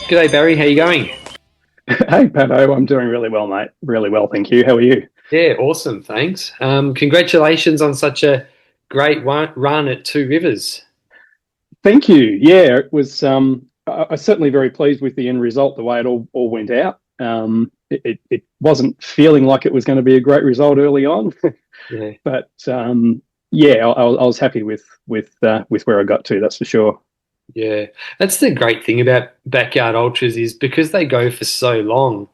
G'day Barry, how you going? Hey, Pato, I'm doing really well, mate. Really well, thank you. How are you? Yeah, awesome, thanks. Congratulations on such a great run at Two Rivers. Thank you. Yeah, it was. I was certainly very pleased with the end result, the way it all went out. It wasn't feeling like it was going to be a great result early on, Yeah, but yeah, I was happy with where I got to. That's for sure. yeah. That's the great thing about backyard ultras is because they go for so long.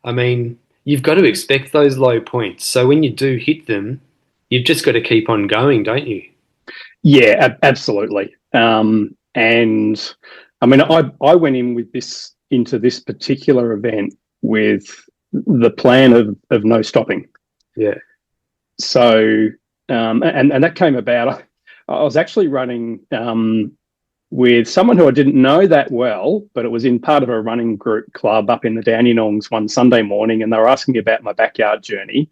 I mean, you've got to expect those low points. So when you do hit them, you've just got to keep on going, don't you? Yeah, absolutely. And I mean, I went in with this into this particular event with the plan of no stopping. Yeah, So, and that came about. I was actually running with someone who I didn't know that well, but it was in part of a running group club up in the Dandenongs one Sunday morning, and they were asking me about my backyard journey.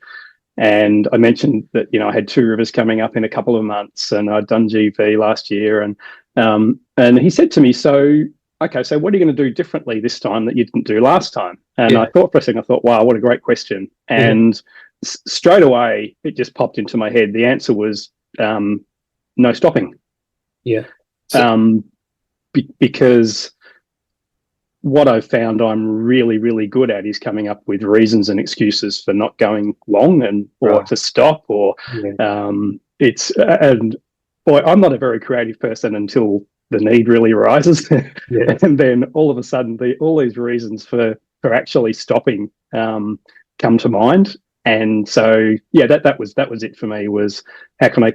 And I mentioned that I had Two Rivers coming up in a couple of months, and I'd done GV last year, and he said to me, "So, okay, so what are you going to do differently this time that you didn't do last time?" And I yeah, thought for a second, I thought, "Wow, what a great question!" yeah, And straight away, it just popped into my head. The answer was no stopping, yeah. So, um, because what I've found I'm really, really good at is coming up with reasons and excuses for not going long and or right. to stop or Yeah, it's and boy, I'm not a very creative person until the need really arises, yeah, and then all of a sudden all these reasons for actually stopping come to mind. And so yeah, that was it for me was how can I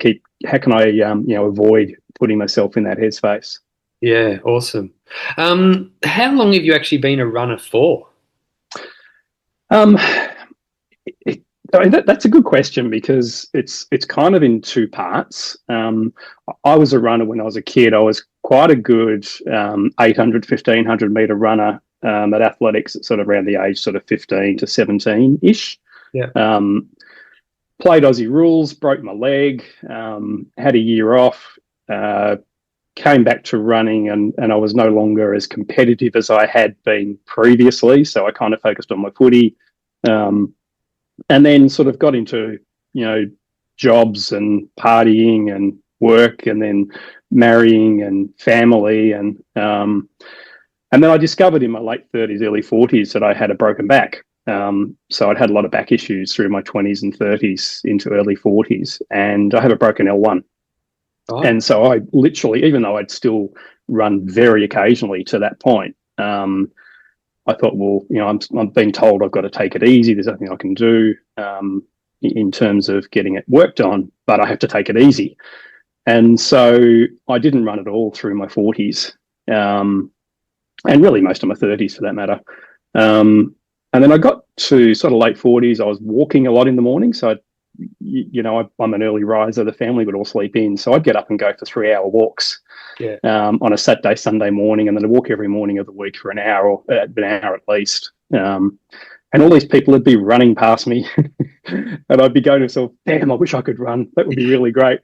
avoid putting myself in that headspace. yeah. Awesome. How long have you actually been a runner for? Um, it, I mean, that's a good question because it's kind of in two parts. I was a runner when I was a kid. I was quite a good 800, meter runner at athletics at sort of around the age sort of 15 to 17 ish. Yeah. Um, Played Aussie rules, broke my leg, had a year off, uh, came back to running, and I was no longer as competitive as I had been previously. So I kind of focused on my footy. Um, and then sort of got into you know jobs and partying and work and then marrying and family and then I discovered in my late 30s early 40s that I had a broken back. So I'd had a lot of back issues through my 20s and 30s into early 40s, and I have a broken L1. Right. And so I literally, even though I'd still run very occasionally to that point, I thought, well, I'm being told I've got to take it easy. There's nothing I can do in terms of getting it worked on, but I have to take it easy. And so I didn't run at all through my 40s, and really most of my 30s for that matter. And then I got to sort of late 40s. I was walking a lot in the morning. So, I'm an early riser. The family would all sleep in. So I'd get up and go for 3 hour walks Yeah. on a Saturday, Sunday morning, and then I'd walk every morning of the week for an hour or an hour at least. And all these people would be running past me, and I'd be going to myself, "Damn, I wish I could run. That would be really great."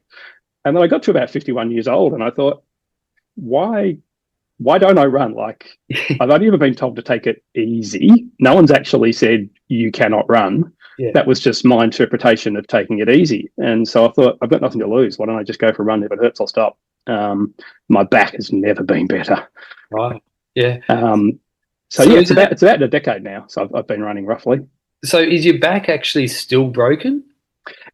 And then I got to about 51 years old, and I thought, why, why don't I run? Like, I've only ever been told to take it easy. No one's actually said you cannot run. Yeah. That was just my interpretation of taking it easy. And so I thought, I've got nothing to lose. Why don't I just go for a run? If it hurts, I'll stop. My back has never been better. Right. Yeah. Um, so So yeah, is it's about a decade now. So I've been running roughly. is your back actually still broken?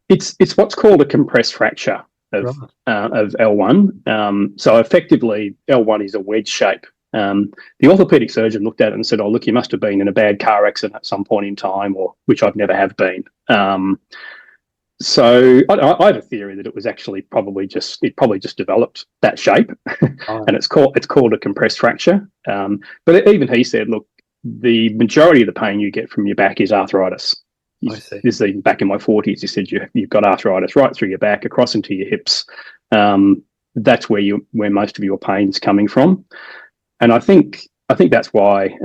It's what's called a compressed fracture Right. of L1. So effectively, L1 is a wedge shape. The orthopedic surgeon looked at it and said, "Oh, look, you must have been in a bad car accident at some point in time," or which I've never have been. So I have a theory that it was actually probably just developed that shape, Right. and it's called a compressed fracture. But even he said, look, the majority of the pain you get from your back is arthritis. I see. This is even back in my 40s. He said you've got arthritis right through your back, across into your hips. That's where most of your pain's coming from, and I think that's why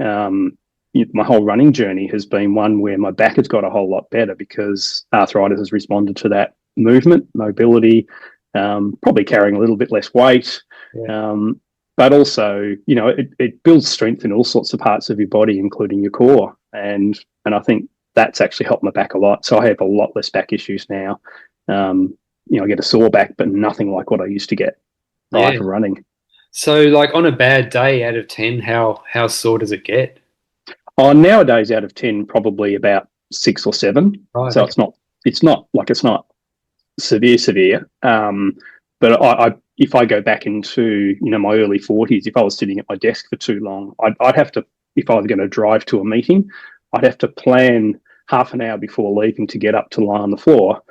my whole running journey has been one where my back has got a whole lot better because arthritis has responded to that movement, mobility, probably carrying a little bit less weight. Yeah. Um, but also, it builds strength in all sorts of parts of your body, including your core. And I think that's actually helped my back a lot. So I have a lot less back issues now. I get a sore back, but nothing like what I used to get prior Yeah. to running. So, like on a bad day out of 10, how sore does it get? Oh, nowadays, out of 10, probably about 6 or 7. Right. So Okay. it's not severe. But if I go back into my early 40s, if I was sitting at my desk for too long, I'd have to, if I was going to drive to a meeting, I'd have to plan half an hour before leaving to get up to lie on the floor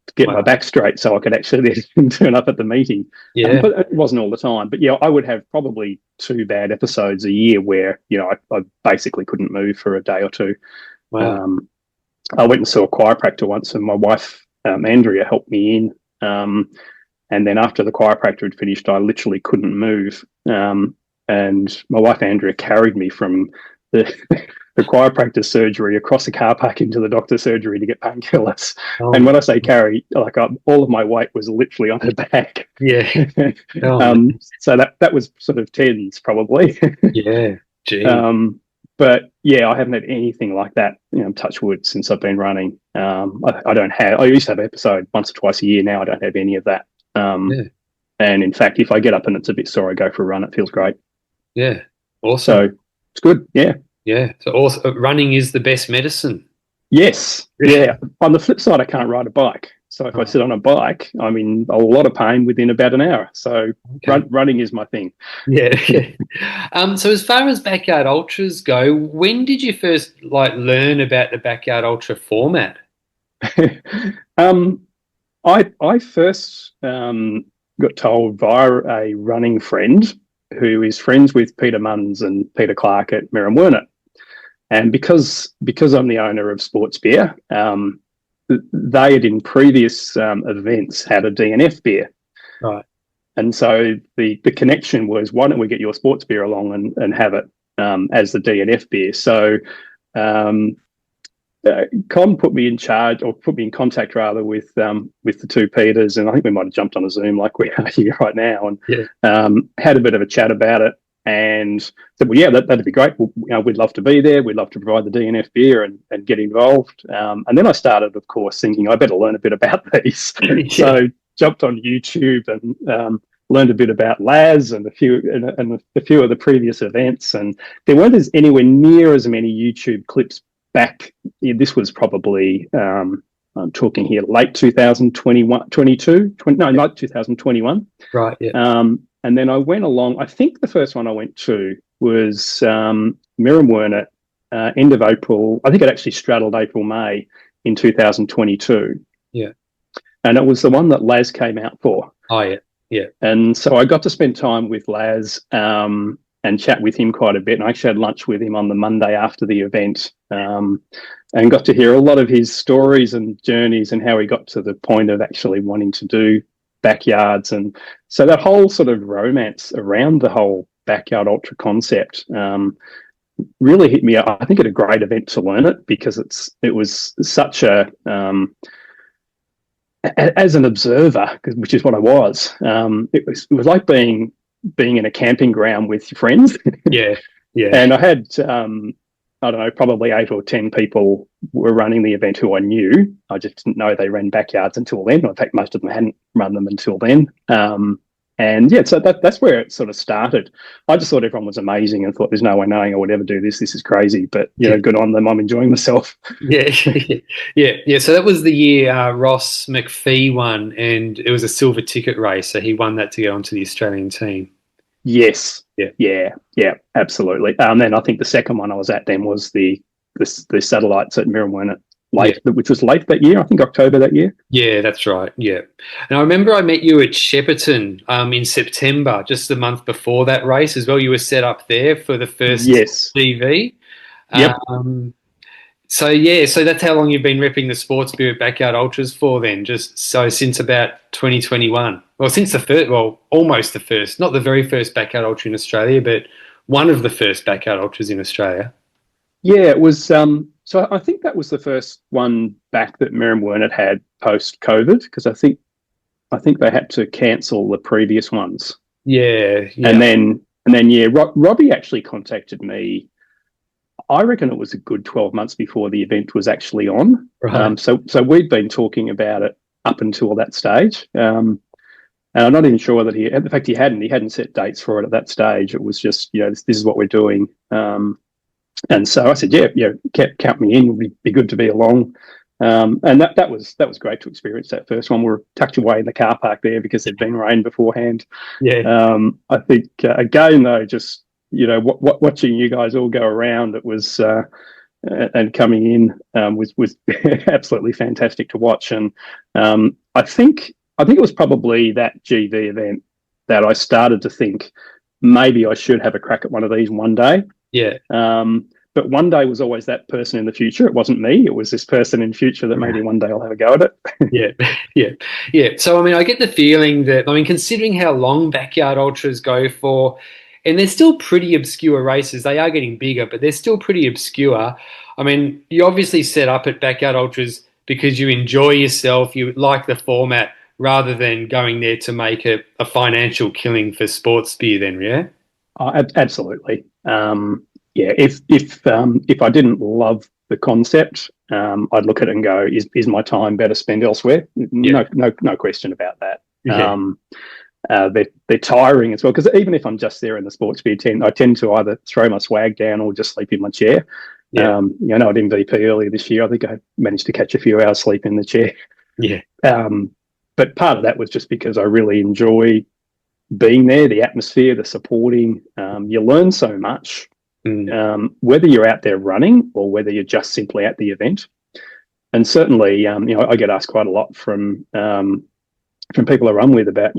to get my Wow. back straight so I could actually then turn up at the meeting. Yeah. But it wasn't all the time. But yeah, I would have probably 2 bad episodes a year where I basically couldn't move for a day or two. Wow. Um, I went and saw a chiropractor once, and my wife Andrea helped me in. And then after the chiropractor had finished, I literally couldn't move. And my wife Andrea carried me from the the chiropractor surgery across the car park into the doctor's surgery to get painkillers. Oh And my. when I say carry, like all of my weight was literally on her back. Yeah. Oh man. So that was sort of tens probably. Yeah. Gee. But yeah, I haven't had anything like that, touch wood, since I've been running. I don't have, I used to have an episode once or twice a year. Now I don't have any of that. Yeah. And in fact, if I get up and it's a bit sore, I go for a run. It feels great. Yeah. Awesome. So it's good. Yeah. Yeah. So also, running is the best medicine. Yes. Yeah. On the flip side, I can't ride a bike. So if I Oh, sit on a bike, I'm in a lot of pain within about an hour. So okay. running is my thing. Yeah. So as far as backyard ultras go, when did you first like learn about the backyard ultra format? um, I first got told via a running friend who is friends with Peter Munns and Peter Clark at Merriam-Werner. And because I'm the owner of Sports Beer, they had in previous events had a DNF beer. Right. And so the connection was, why don't we get your sports beer along and have it as the DNF beer? So um, Con put me in charge, or put me in contact rather, with the two Peters, and I think we might have jumped on a Zoom like we are here right now, and Yeah. had a bit of a chat about it, and said, well, yeah, that'd be great. We'd love to be there. We'd love to provide the DNF beer and get involved. And then I started, of course, thinking I better learn a bit about these. Yeah. So jumped on YouTube and learned a bit about Laz and a few of the previous events. And there weren't anywhere near as many YouTube clips back. This was probably I'm talking here late 2021, 22, 20, no, not 2021. Right. Yeah. And then I went along. I think the first one I went to was Merriam-Werner, end of April. I think it actually straddled April, May in 2022. Yeah. And it was the one that Laz came out for. Oh yeah. Yeah. And so I got to spend time with Laz and chat with him quite a bit. And I actually had lunch with him on the Monday after the event and got to hear a lot of his stories and journeys and how he got to the point of actually wanting to do backyards. And so that whole sort of romance around the whole backyard ultra concept really hit me, I think, at a great event to learn it, because it was such a as an observer, which is what I was. It was like being in a camping ground with your friends. Yeah. Yeah. And I had I don't know, probably 8 or 10 people were running the event who I knew. I just didn't know they ran backyards until then. In fact, most of them hadn't run them until then. And yeah, so that's where it sort of started. I just thought everyone was amazing and thought, there's no way knowing I would ever do this. This is crazy, but Yeah. good on them. I'm enjoying myself. Yeah. Yeah. Yeah. So that was the year Ross McPhee won, and it was a silver ticket race. So he won that to get onto the Australian team. Yes. Yeah. Yeah, absolutely. Then I think the second one I was at then was the satellites at Merriam-Werner which was late that year. I think October that year. Yeah, that's right. Yeah. And I remember I met you at Shepparton in September, just the month before that race as well. You were set up there for the first TV. Yep. So that's how long you've been repping the Sports Beer at Backyard Ultras for then, just so since about 2021. Well, since almost the first, not the very first Backyard Ultra in Australia, but one of the first Backyard Ultras in Australia. Yeah, it was. So I think that was the first one back that Merriam-Werner had post-COVID, because I think they had to cancel the previous ones. Yeah. And then And then, yeah, Robbie actually contacted me. I reckon it was a good 12 months before the event was actually on. Right. So we'd been talking about it up until that stage. And I'm not even sure that in fact, he hadn't set dates for it at that stage. It was just, this is what we're doing. And so I said, yeah, count me in. It would be good to be along. And that was great to experience that first one. We were tucked away in the car park there because there'd been rain beforehand. Yeah. I think again though, just watching you guys all go around, it was and coming in was absolutely fantastic to watch. And I think it was probably that GV event that I started to think maybe I should have a crack at one of these one day. Yeah. But one day was always that person in the future. It wasn't me. It was this person in the future that maybe one day I'll have a go at it. Yeah, yeah. So, I mean, I get the feeling that, I mean, considering how long backyard ultras go for, and they're still pretty obscure races, they are getting bigger, but they're still pretty obscure. I mean, you obviously set up at backyard ultras because you enjoy yourself, you like the format, rather than going there to make a financial killing for sports beer then, yeah? Oh, absolutely. Yeah, if I didn't love the concept, I'd look at it and go, is my time better spent elsewhere? Yeah. No question about that. Yeah. They're tiring as well, because even if I'm just there in the sports beer tent, I tend to either throw my swag down or just sleep in my chair. Yeah. At MVP earlier this year, I think I managed to catch a few hours sleep in the chair. Yeah. But part of that was just because I really enjoy being there, the atmosphere, the supporting. You learn so much. Whether you're out there running or whether you're just simply at the event. And certainly, I get asked quite a lot from people I run with about,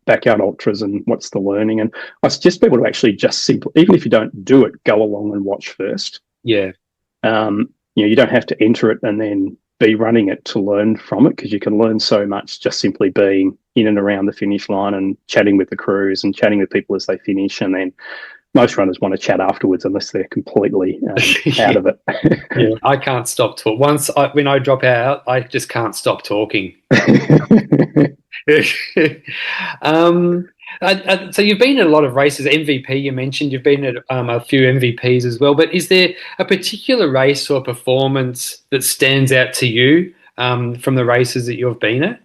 backyard ultras and what's the learning. And I suggest people to actually just simply, even if you don't do it, go along and watch first. Yeah. You don't have to enter it and then be running it to learn from it, because you can learn so much just simply being in and around the finish line and chatting with the crews and chatting with people as they finish. And then most runners want to chat afterwards unless they're completely out of it. Yeah, I can't stop talking. When I drop out, I just can't stop talking. So you've been at a lot of races. MVP, you mentioned you've been at a few MVPs as well. But is there a particular race or performance that stands out to you from the races that you've been at?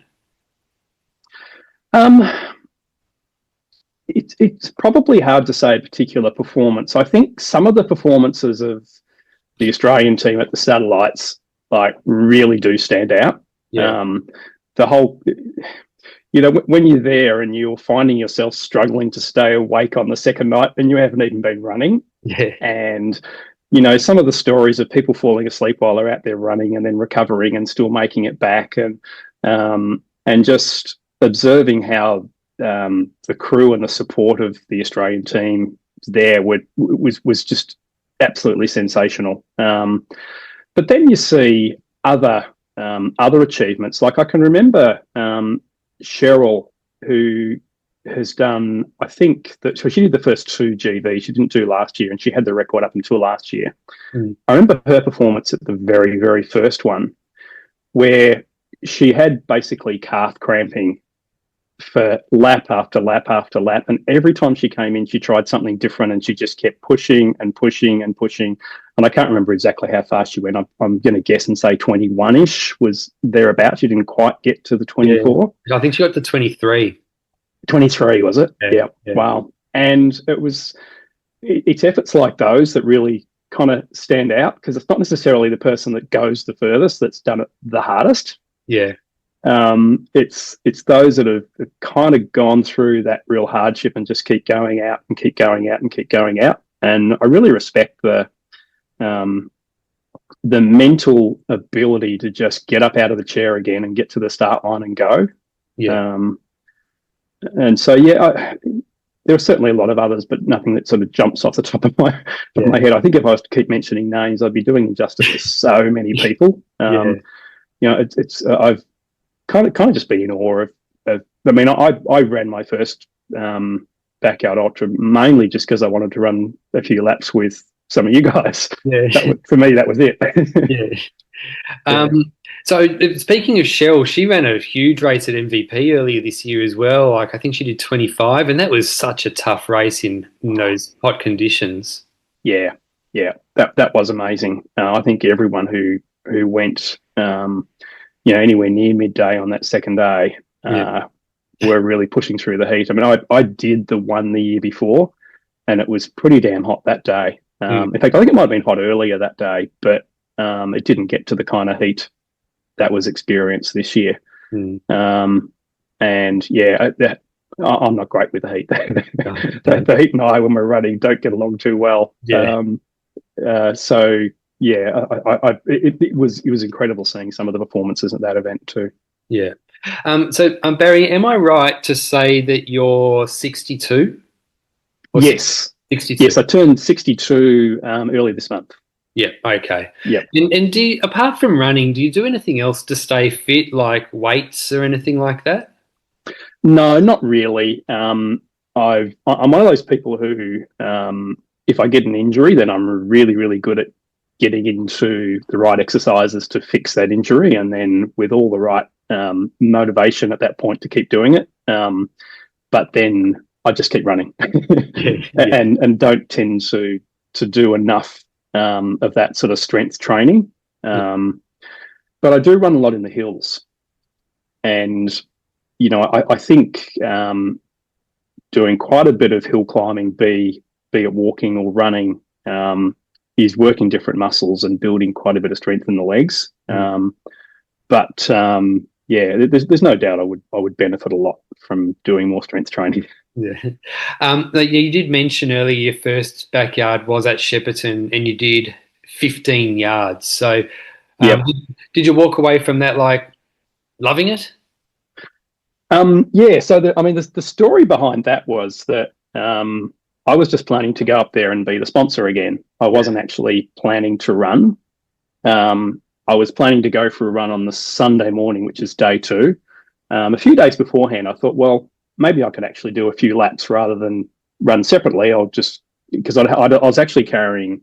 It's probably hard to say a particular performance. I think some of the performances of the Australian team at the satellites really do stand out. Yeah. The whole, when you're there and you're finding yourself struggling to stay awake on the second night and you haven't even been running. Yeah. And, some of the stories of people falling asleep while they're out there running and then recovering and still making it back, and just observing how the crew and the support of the Australian team there was just absolutely sensational. But then you see other achievements. Like I can remember Cheryl, who has done, I think that she did the first two GV. She didn't do last year, and she had the record up until last year. I remember her performance at the very, very first one, where she had basically calf cramping for lap after lap after lap, and every time she came in, she tried something different, and she just kept pushing and pushing and pushing. And I can't remember exactly how fast she went. I'm going to guess and say 21-ish was thereabouts. She didn't quite get to the 24. Yeah. I think she got to 23. 23, was it? Yeah. Wow. And it's efforts like those that really kind of stand out, because it's not necessarily the person that goes the furthest that's done it the hardest. Yeah. It's those that have kind of gone through that real hardship and just keep going out and keep going out and keep going out. And I really respect the mental ability to just get up out of the chair again and get to the start line and go. Yeah. And so, there are certainly a lot of others, but nothing that sort of jumps off the top of my head. I think if I was to keep mentioning names, I'd be doing injustice to so many people. I've kind of just been in awe of. I mean, I ran my first backyard ultra mainly just because I wanted to run a few laps with some of you guys. Yeah. For me, that was it. Yeah. So speaking of Shell, she ran a huge race at MVP earlier this year as well. Like I think she did 25, and that was such a tough race in those hot conditions. Yeah, yeah, that was amazing. I think everyone who went, anywhere near midday on that second day, Yeah. were really pushing through the heat. I mean, I did the one the year before, and it was pretty damn hot that day. Mm, In fact, I think it might have been hot earlier that day, but it didn't get to the kind of heat that was experienced this year. mm. And yeah, I'm not great with the heat. No, no. The heat and I, when we're running, don't get along too well. Yeah, So yeah, it was incredible seeing some of the performances at that event too. yeah. So, Barry, am I right to say that you're 62 or Yes, 62? yes, I turned 62 early this month. Yeah, okay. Yep. And apart from running, do you do anything else to stay fit, like weights or anything like that? No, not really. I'm one of those people who, if I get an injury, then I'm really, really good at getting into the right exercises to fix that injury, and then with all the right motivation at that point to keep doing it. But then I just keep running, Yeah, yeah, and don't tend to do enough of that sort of strength training. yeah. Um, but I do run a lot in the hills, and I think doing quite a bit of hill climbing, be it walking or running, is working different muscles and building quite a bit of strength in the legs. Mm. But yeah, there's no doubt I would benefit a lot from doing more strength training. Yeah. Yeah, you did mention earlier your first backyard was at Shepparton and you did 15 yards. So, Yep. did you walk away from that like loving it? Yeah. So the story behind that was that I was just planning to go up there and be the sponsor again. I Yeah. wasn't actually planning to run. I was planning to go for a run on the Sunday morning, which is day two. A few days beforehand, I thought, well, maybe I could actually do a few laps rather than run separately. I'll just because I was actually carrying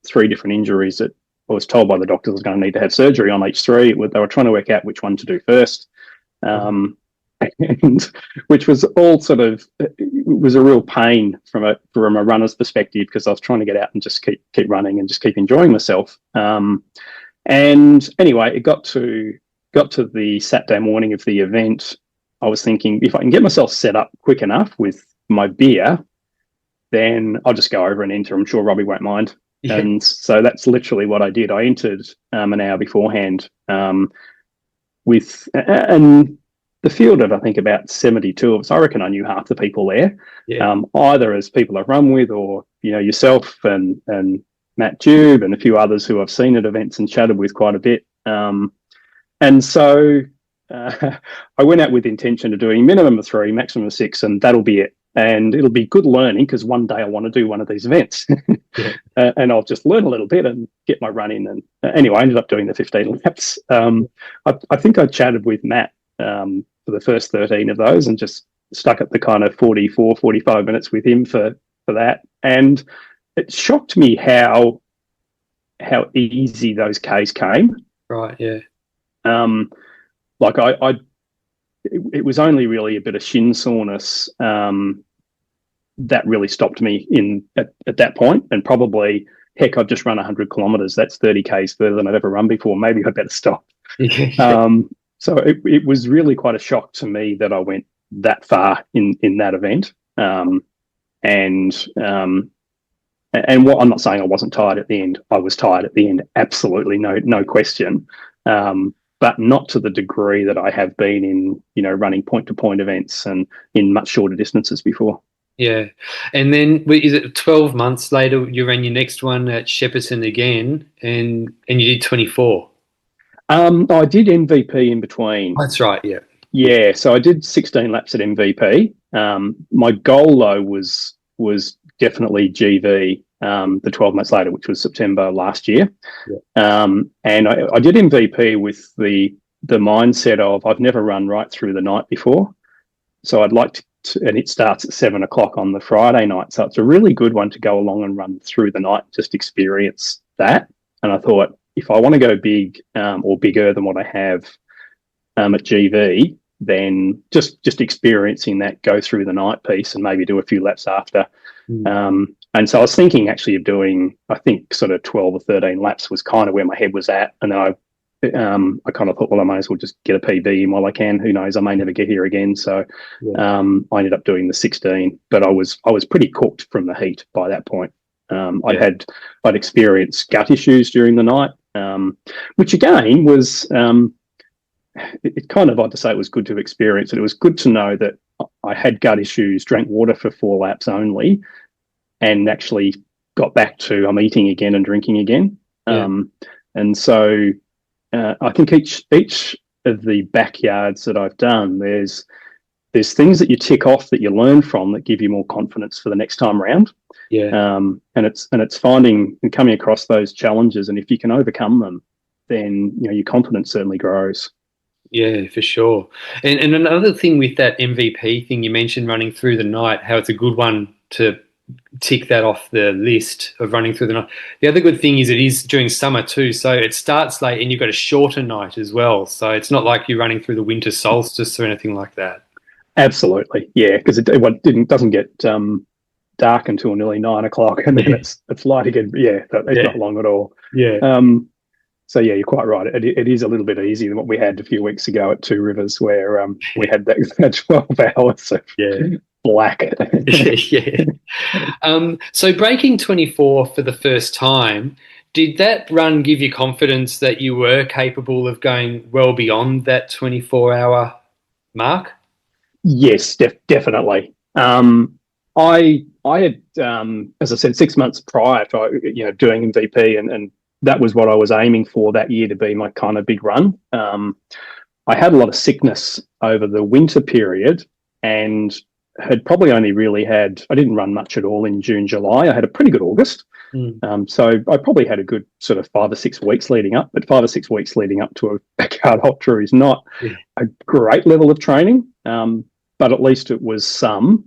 three different injuries that I was told by the doctors I was going to need to have surgery on each three. They were trying to work out which one to do first, um, and which was all sort of it was a real pain from a runner's perspective because I was trying to get out and just keep running and just keep enjoying myself. And anyway, it got to the Saturday morning of the event. I was thinking if I can get myself set up quick enough with my beer, then I'll just go over and enter. I'm sure Robbie won't mind. Yeah. And so that's literally what I did. I entered an hour beforehand and the field of, I think, about 72 of us. I reckon I knew half the people there, Yeah. either as people I've run with or, yourself and Matt Dube and a few others who I've seen at events and chatted with quite a bit. And so I went out with the intention of doing minimum of three, maximum of six, and that'll be it. And it'll be good learning because one day I want to do one of these events. Yeah. And I'll just learn a little bit and get my run in. And anyway, I ended up doing the 15 laps. I think I chatted with Matt for the first 13 of those and just stuck at the kind of 44, 45 minutes with him for that. And it shocked me how easy those Ks came. Right. Yeah. Like it was only really a bit of shin soreness that really stopped me at that point. And probably, heck, I've just run 100 kilometers. That's 30 Ks further than I've ever run before. Maybe I better stop. Yeah. So it was really quite a shock to me that I went that far in that event. And what I'm not saying I wasn't tired at the end. I was tired at the end, absolutely, no question. But not to the degree that I have been in, running point-to-point events and in much shorter distances before. Yeah. And then is it 12 months later you ran your next one at Shepparton again and you did 24? I did MVP in between. That's right. Yeah. Yeah, so I did 16 laps at MVP. My goal though was definitely GV the 12 months later, which was September last year. Yeah. And I did MVP with the mindset of I've never run right through the night before, so I'd like to, and it starts at 7 o'clock on the Friday night, so it's a really good one to go along and run through the night, just experience that. And I thought if I want to go big or bigger than what I have at GV, then just experiencing that go through the night piece and maybe do a few laps after. Mm. And so I was thinking actually of doing, I think sort of 12 or 13 laps was kind of where my head was at. And then I kind of thought, well, I might as well just get a PB in while I can. Who knows? I may never get here again. So Yeah. I ended up doing the 16, but I was pretty cooked from the heat by that point. Yeah. I'd experienced gut issues during the night, which again was it kind of odd to say it was good to experience it. It was good to know that I had gut issues, drank water for 4 laps only, and actually got back to I'm eating again and drinking again. Yeah. And so I think each of the backyards that I've done, there's things that you tick off that you learn from that give you more confidence for the next time around. Yeah. And it's finding and coming across those challenges, and if you can overcome them, then your confidence certainly grows. Yeah, for sure. And another thing with that MVP thing you mentioned, running through the night, how it's a good one to tick that off the list of running through the night. The other good thing is it is during summer too, so it starts late and you've got a shorter night as well. So it's not like you're running through the winter solstice or anything like that. Absolutely, yeah, because it doesn't get dark until nearly 9 o'clock, and then Yeah. it's light again. Yeah, it's Yeah. not long at all. Yeah. So yeah, you're quite right. It is a little bit easier than what we had a few weeks ago at Two Rivers, where we had that 12 hours of Yeah. black. Yeah. So breaking 24 for the first time, did that run give you confidence that you were capable of going well beyond that 24-hour mark? Yes, definitely. I had, as I said, 6 months prior to doing MVP, and that was what I was aiming for that year to be my kind of big run. I had a lot of sickness over the winter period, and had probably only really I didn't run much at all in June, July. I had a pretty good August. Mm. So I probably had a good sort of 5 or 6 weeks leading up, but 5 or 6 weeks leading up to a backyard ultra is not Yeah. a great level of training, but at least it was some.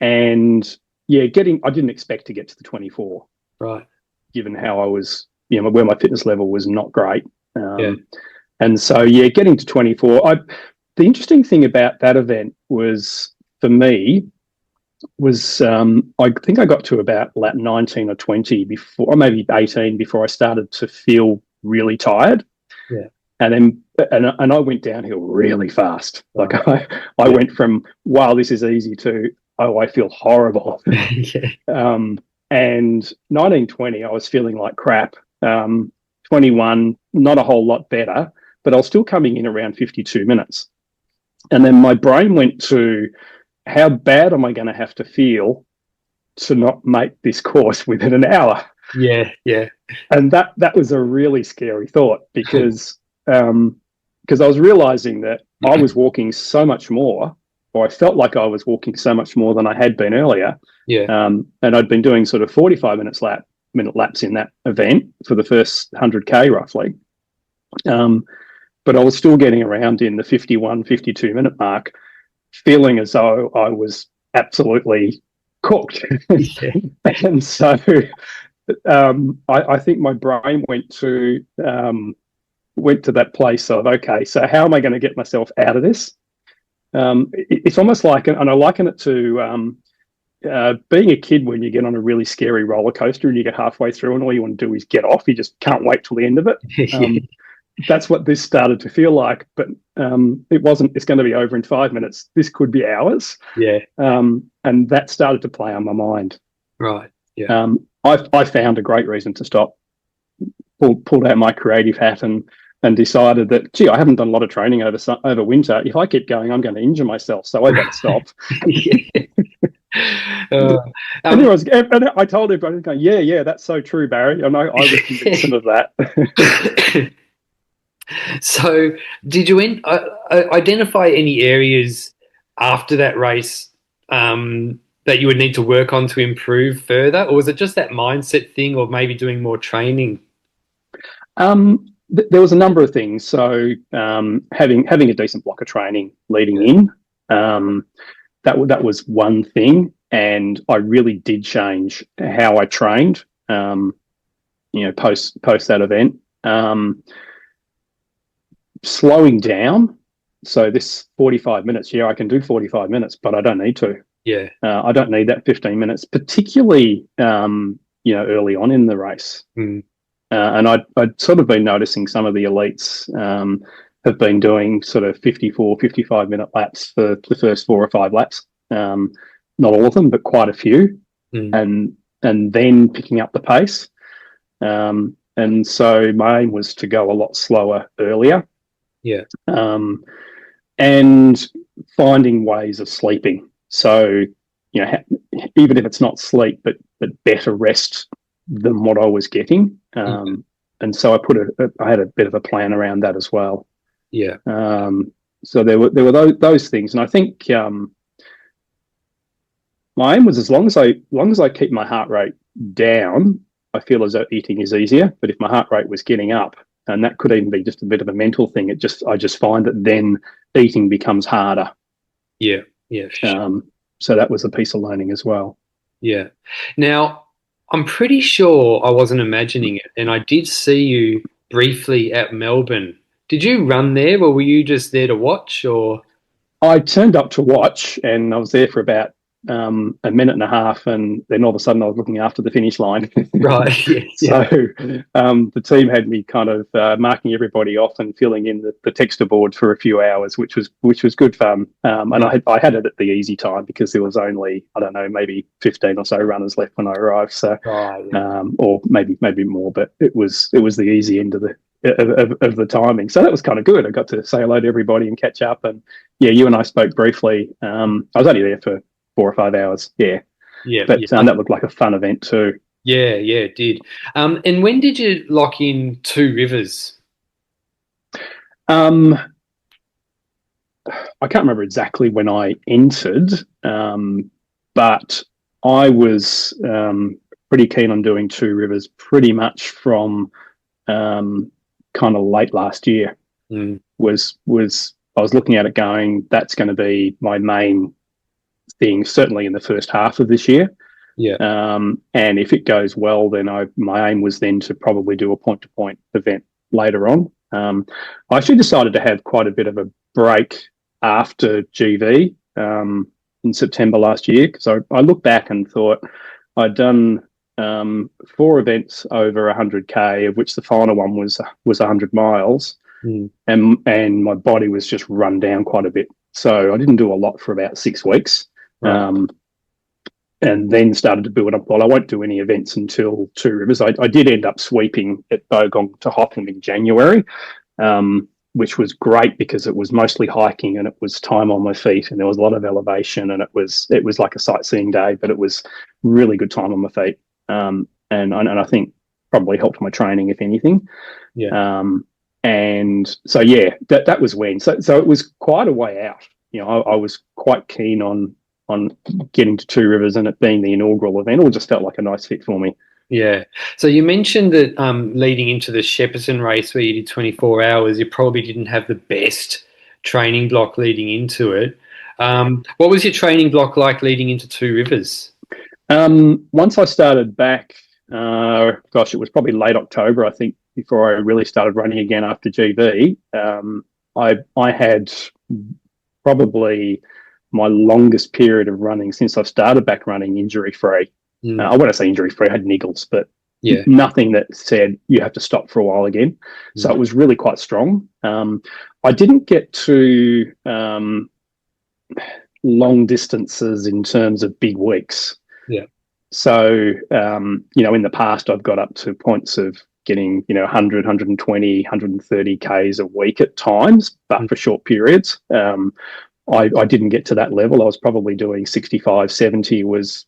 And yeah, I didn't expect to get to the 24, Right. given how I was, where my fitness level was not great. Yeah. And so, yeah, getting to 24, the interesting thing about that event was, for me, I think I got to about lap 19 or 20 before, or maybe 18 before I started to feel really tired. Yeah. And then, and I went downhill really fast. Like Right. I went from, wow, this is easy to, oh, I feel horrible. Yeah. And 1920, I was feeling like crap. 21, not a whole lot better, but I was still coming in around 52 minutes. And then my brain went to, how bad am I going to have to feel to not make this course within an hour? Yeah. Yeah. And that was a really scary thought, because I was realizing that I was walking so much more, or I felt like I was walking so much more than I had been earlier. Yeah. And I'd been doing sort of 45 minute laps in that event for the first 100K roughly. But I was still getting around in the 51, 52 minute mark, feeling as though I was absolutely cooked. Yeah. And so I think my brain went to that place of, okay, so how am I going to get myself out of this? It's almost like, and I liken it to being a kid when you get on a really scary roller coaster and you get halfway through and all you want to do is get off. You just can't wait till the end of it. That's what this started to feel like, but it wasn't. It's going to be over in 5 minutes. This could be hours. Yeah. And that started to play on my mind. Right. Yeah. I found a great reason to stop. Pulled out my creative hat and decided that, gee, I haven't done a lot of training over winter. If I keep going, I'm going to injure myself. So I better stop. And I told everybody, going, yeah, that's so true, Barry. And I was convinced of that. So, did you identify any areas after that race that you would need to work on to improve further, or was it just that mindset thing, or maybe doing more training? There was a number of things. So, having a decent block of training leading in, that was one thing, and I really did change how I trained. post that event. Slowing down. So this 45 minutes, I can do 45 minutes, but I don't need to. Yeah. I don't need that 15 minutes, particularly, early on in the race. Mm. And I'd sort of been noticing some of the elites have been doing sort of 54, 55-minute laps for the first 4 or 5 laps. Not all of them, but quite a few. Mm. And then picking up the pace. And so my aim was to go a lot slower earlier. Yeah. And finding ways of sleeping. So, even if it's not sleep, but better rest than what I was getting. And so I had a bit of a plan around that as well. Yeah. So there were those things, and I think my aim was as long as I keep my heart rate down, I feel as though eating is easier. But if my heart rate was getting up, and that could even be just a bit of a mental thing, I just find that then eating becomes harder. Yeah. Yeah. Sure. So that was a piece of learning as well. Yeah. Now, I'm pretty sure I wasn't imagining it, and I did see you briefly at Melbourne. Did you run there, or were you just there to watch, or? I turned up to watch, and I was there for about a minute and a half, and then all of a sudden I was looking after the finish line. Right. Yeah. So Yeah. the team had me kind of marking everybody off and filling in the texture board for a few hours, which was good fun. And Right. I had it at the easy time because there was only, I don't know, maybe 15 or so runners left when I arrived. So Right. Yeah. or maybe more, but it was the easy end of the timing. So that was kind of good. I got to say hello to everybody and catch up. And yeah, you and I spoke briefly. I was only there for 4 or 5 hours. Yeah. Yeah. But Yeah. that looked like a fun event too. Yeah. Yeah. It did. And when did you lock in Two Rivers? Um, I can't remember exactly when I entered, but I was pretty keen on doing Two Rivers pretty much from kind of late last year. Mm. Was I was looking at it going, that's going to be my main thing, certainly in the first half of this year. Yeah. And if it goes well, then my aim was then to probably do a point-to-point event later on. I actually decided to have quite a bit of a break after GV in September last year, because I looked back and thought I'd done 4 events over 100K, of which the final one was 100 miles, and my body was just run down quite a bit. So I didn't do a lot for about 6 weeks. Right. And then started to build up. Well, I won't do any events until Two Rivers. I did end up sweeping at Bogong to Hotham in January, which was great because it was mostly hiking and it was time on my feet and there was a lot of elevation, and it was like a sightseeing day, but it was really good time on my feet. And I think probably helped my training, if anything. Yeah. And so yeah, that was when. So it was quite a way out. I was quite keen on getting to Two Rivers and it being the inaugural event. It just felt like a nice fit for me. Yeah. So you mentioned that leading into the Shepparton race where you did 24 hours, you probably didn't have the best training block leading into it. What was your training block like leading into Two Rivers? Once I started back, it was probably late October, I think, before I really started running again after GB. I had probably my longest period of running since I've started back running injury-free. I want to say injury-free, I had niggles, but nothing that said you have to stop for a while again. So it was really quite strong. I didn't get to long distances in terms of big weeks. Yeah. So, in the past, I've got up to points of getting, 100, 120, 130 Ks a week at times, but for short periods. I didn't get to that level. I was probably doing 65, 70 was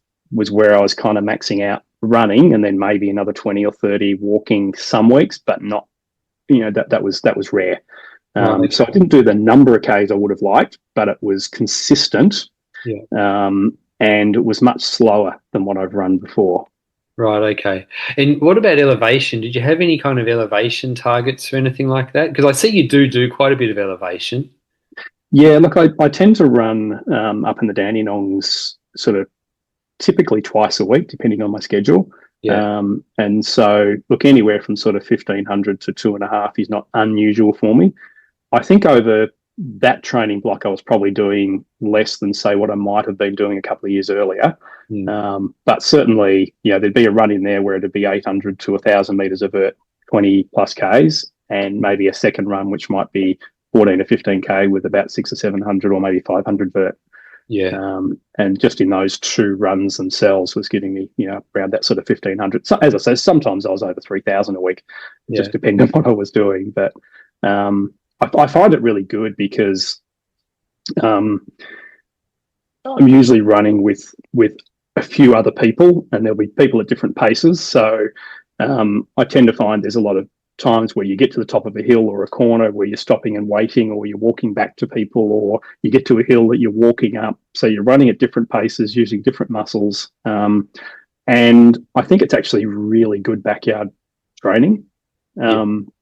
where I was kind of maxing out running, and then maybe another 20 or 30 walking some weeks, but not, that was rare. Right. So I didn't do the number of Ks I would have liked, but it was consistent. Yeah. And it was much slower than what I've run before. Right, okay. And what about elevation? Did you have any kind of elevation targets or anything like that? Because I see you do quite a bit of elevation. Yeah, look, I tend to run up in the Dandenongs sort of typically twice a week, depending on my schedule. Yeah. And so, look, anywhere from sort of 1,500 to 2.5 is not unusual for me. I think over that training block, I was probably doing less than, say, what I might have been doing a couple of years earlier. Mm. But certainly, there'd be a run in there where it'd be 800 to 1,000 meters of vert, 20 plus Ks, and maybe a second run, which might be 14 to 15K with about 600 or 700 or maybe 500 vert. Yeah. And just in those two runs themselves was giving me, around that sort of 1,500. So, as I say, sometimes I was over 3,000 a week. It Yeah. just depended on what I was doing. But I find it really good because I'm usually running with a few other people, and there'll be people at different paces. So I tend to find there's a lot of times where you get to the top of a hill or a corner where you're stopping and waiting, or you're walking back to people, or you get to a hill that you're walking up. So you're running at different paces using different muscles. And I think it's actually really good backyard training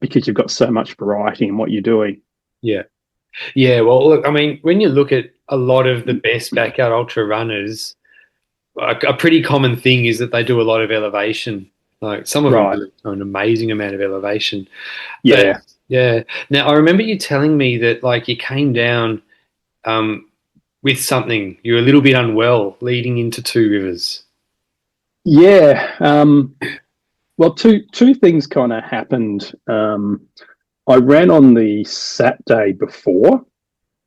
because you've got so much variety in what you're doing. Yeah. Yeah. Well, look, I mean, when you look at a lot of the best backyard ultra runners, a pretty common thing is that they do a lot of elevation. Like some of them Right. do an amazing amount of elevation. But Yeah. yeah, now I remember you telling me that like you came down with something. You were a little bit unwell leading into Two Rivers. Yeah. Well, two things kind of happened. I ran on the Saturday before,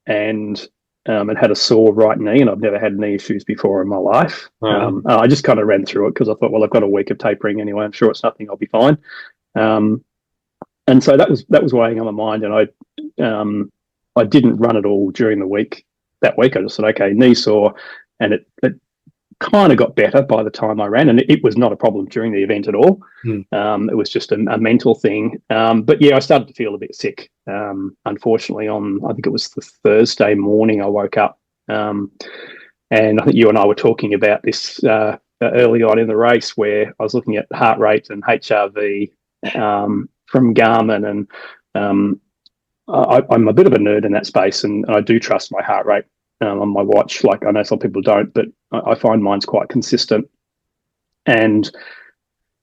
and it had a sore right knee, and I've never had knee issues before in my life. I just kind of ran through it because I thought, well, I've got a week of tapering anyway. I'm sure it's nothing. I'll be fine. And so that was weighing on my mind, and I didn't run at all during the week. That week, I just said, okay, knee sore, and it kind of got better by the time I ran, and it was not a problem during the event at all. It was just a mental thing. But yeah, I started to feel a bit sick. Unfortunately, I think it was the Thursday morning, I woke up, and I think you and I were talking about this early on in the race, where I was looking at heart rate and HRV from Garmin, and I'm a bit of a nerd in that space, and I do trust my heart rate on my watch. Like, I know some people don't, but I find mine's quite consistent. And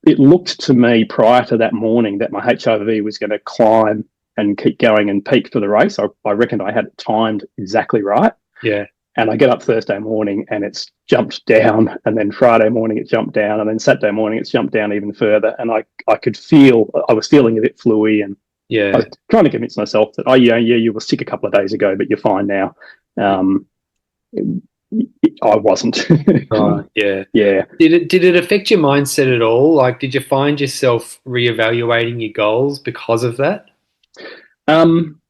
it looked to me prior to that morning that my HRV was going to climb and keep going and peak for the race. I reckon I had it timed exactly right. Yeah. And I get up Thursday morning and it's jumped down, and then Friday morning it jumped down, and then Saturday morning it's jumped down even further. And I could feel, I was feeling a bit fluey, and I Yeah. was trying to convince myself that, oh yeah, you were sick a couple of days ago, but you're fine now. I wasn't. Right. Yeah. Yeah. Did it affect your mindset at all? Like, did you find yourself reevaluating your goals because of that? Um,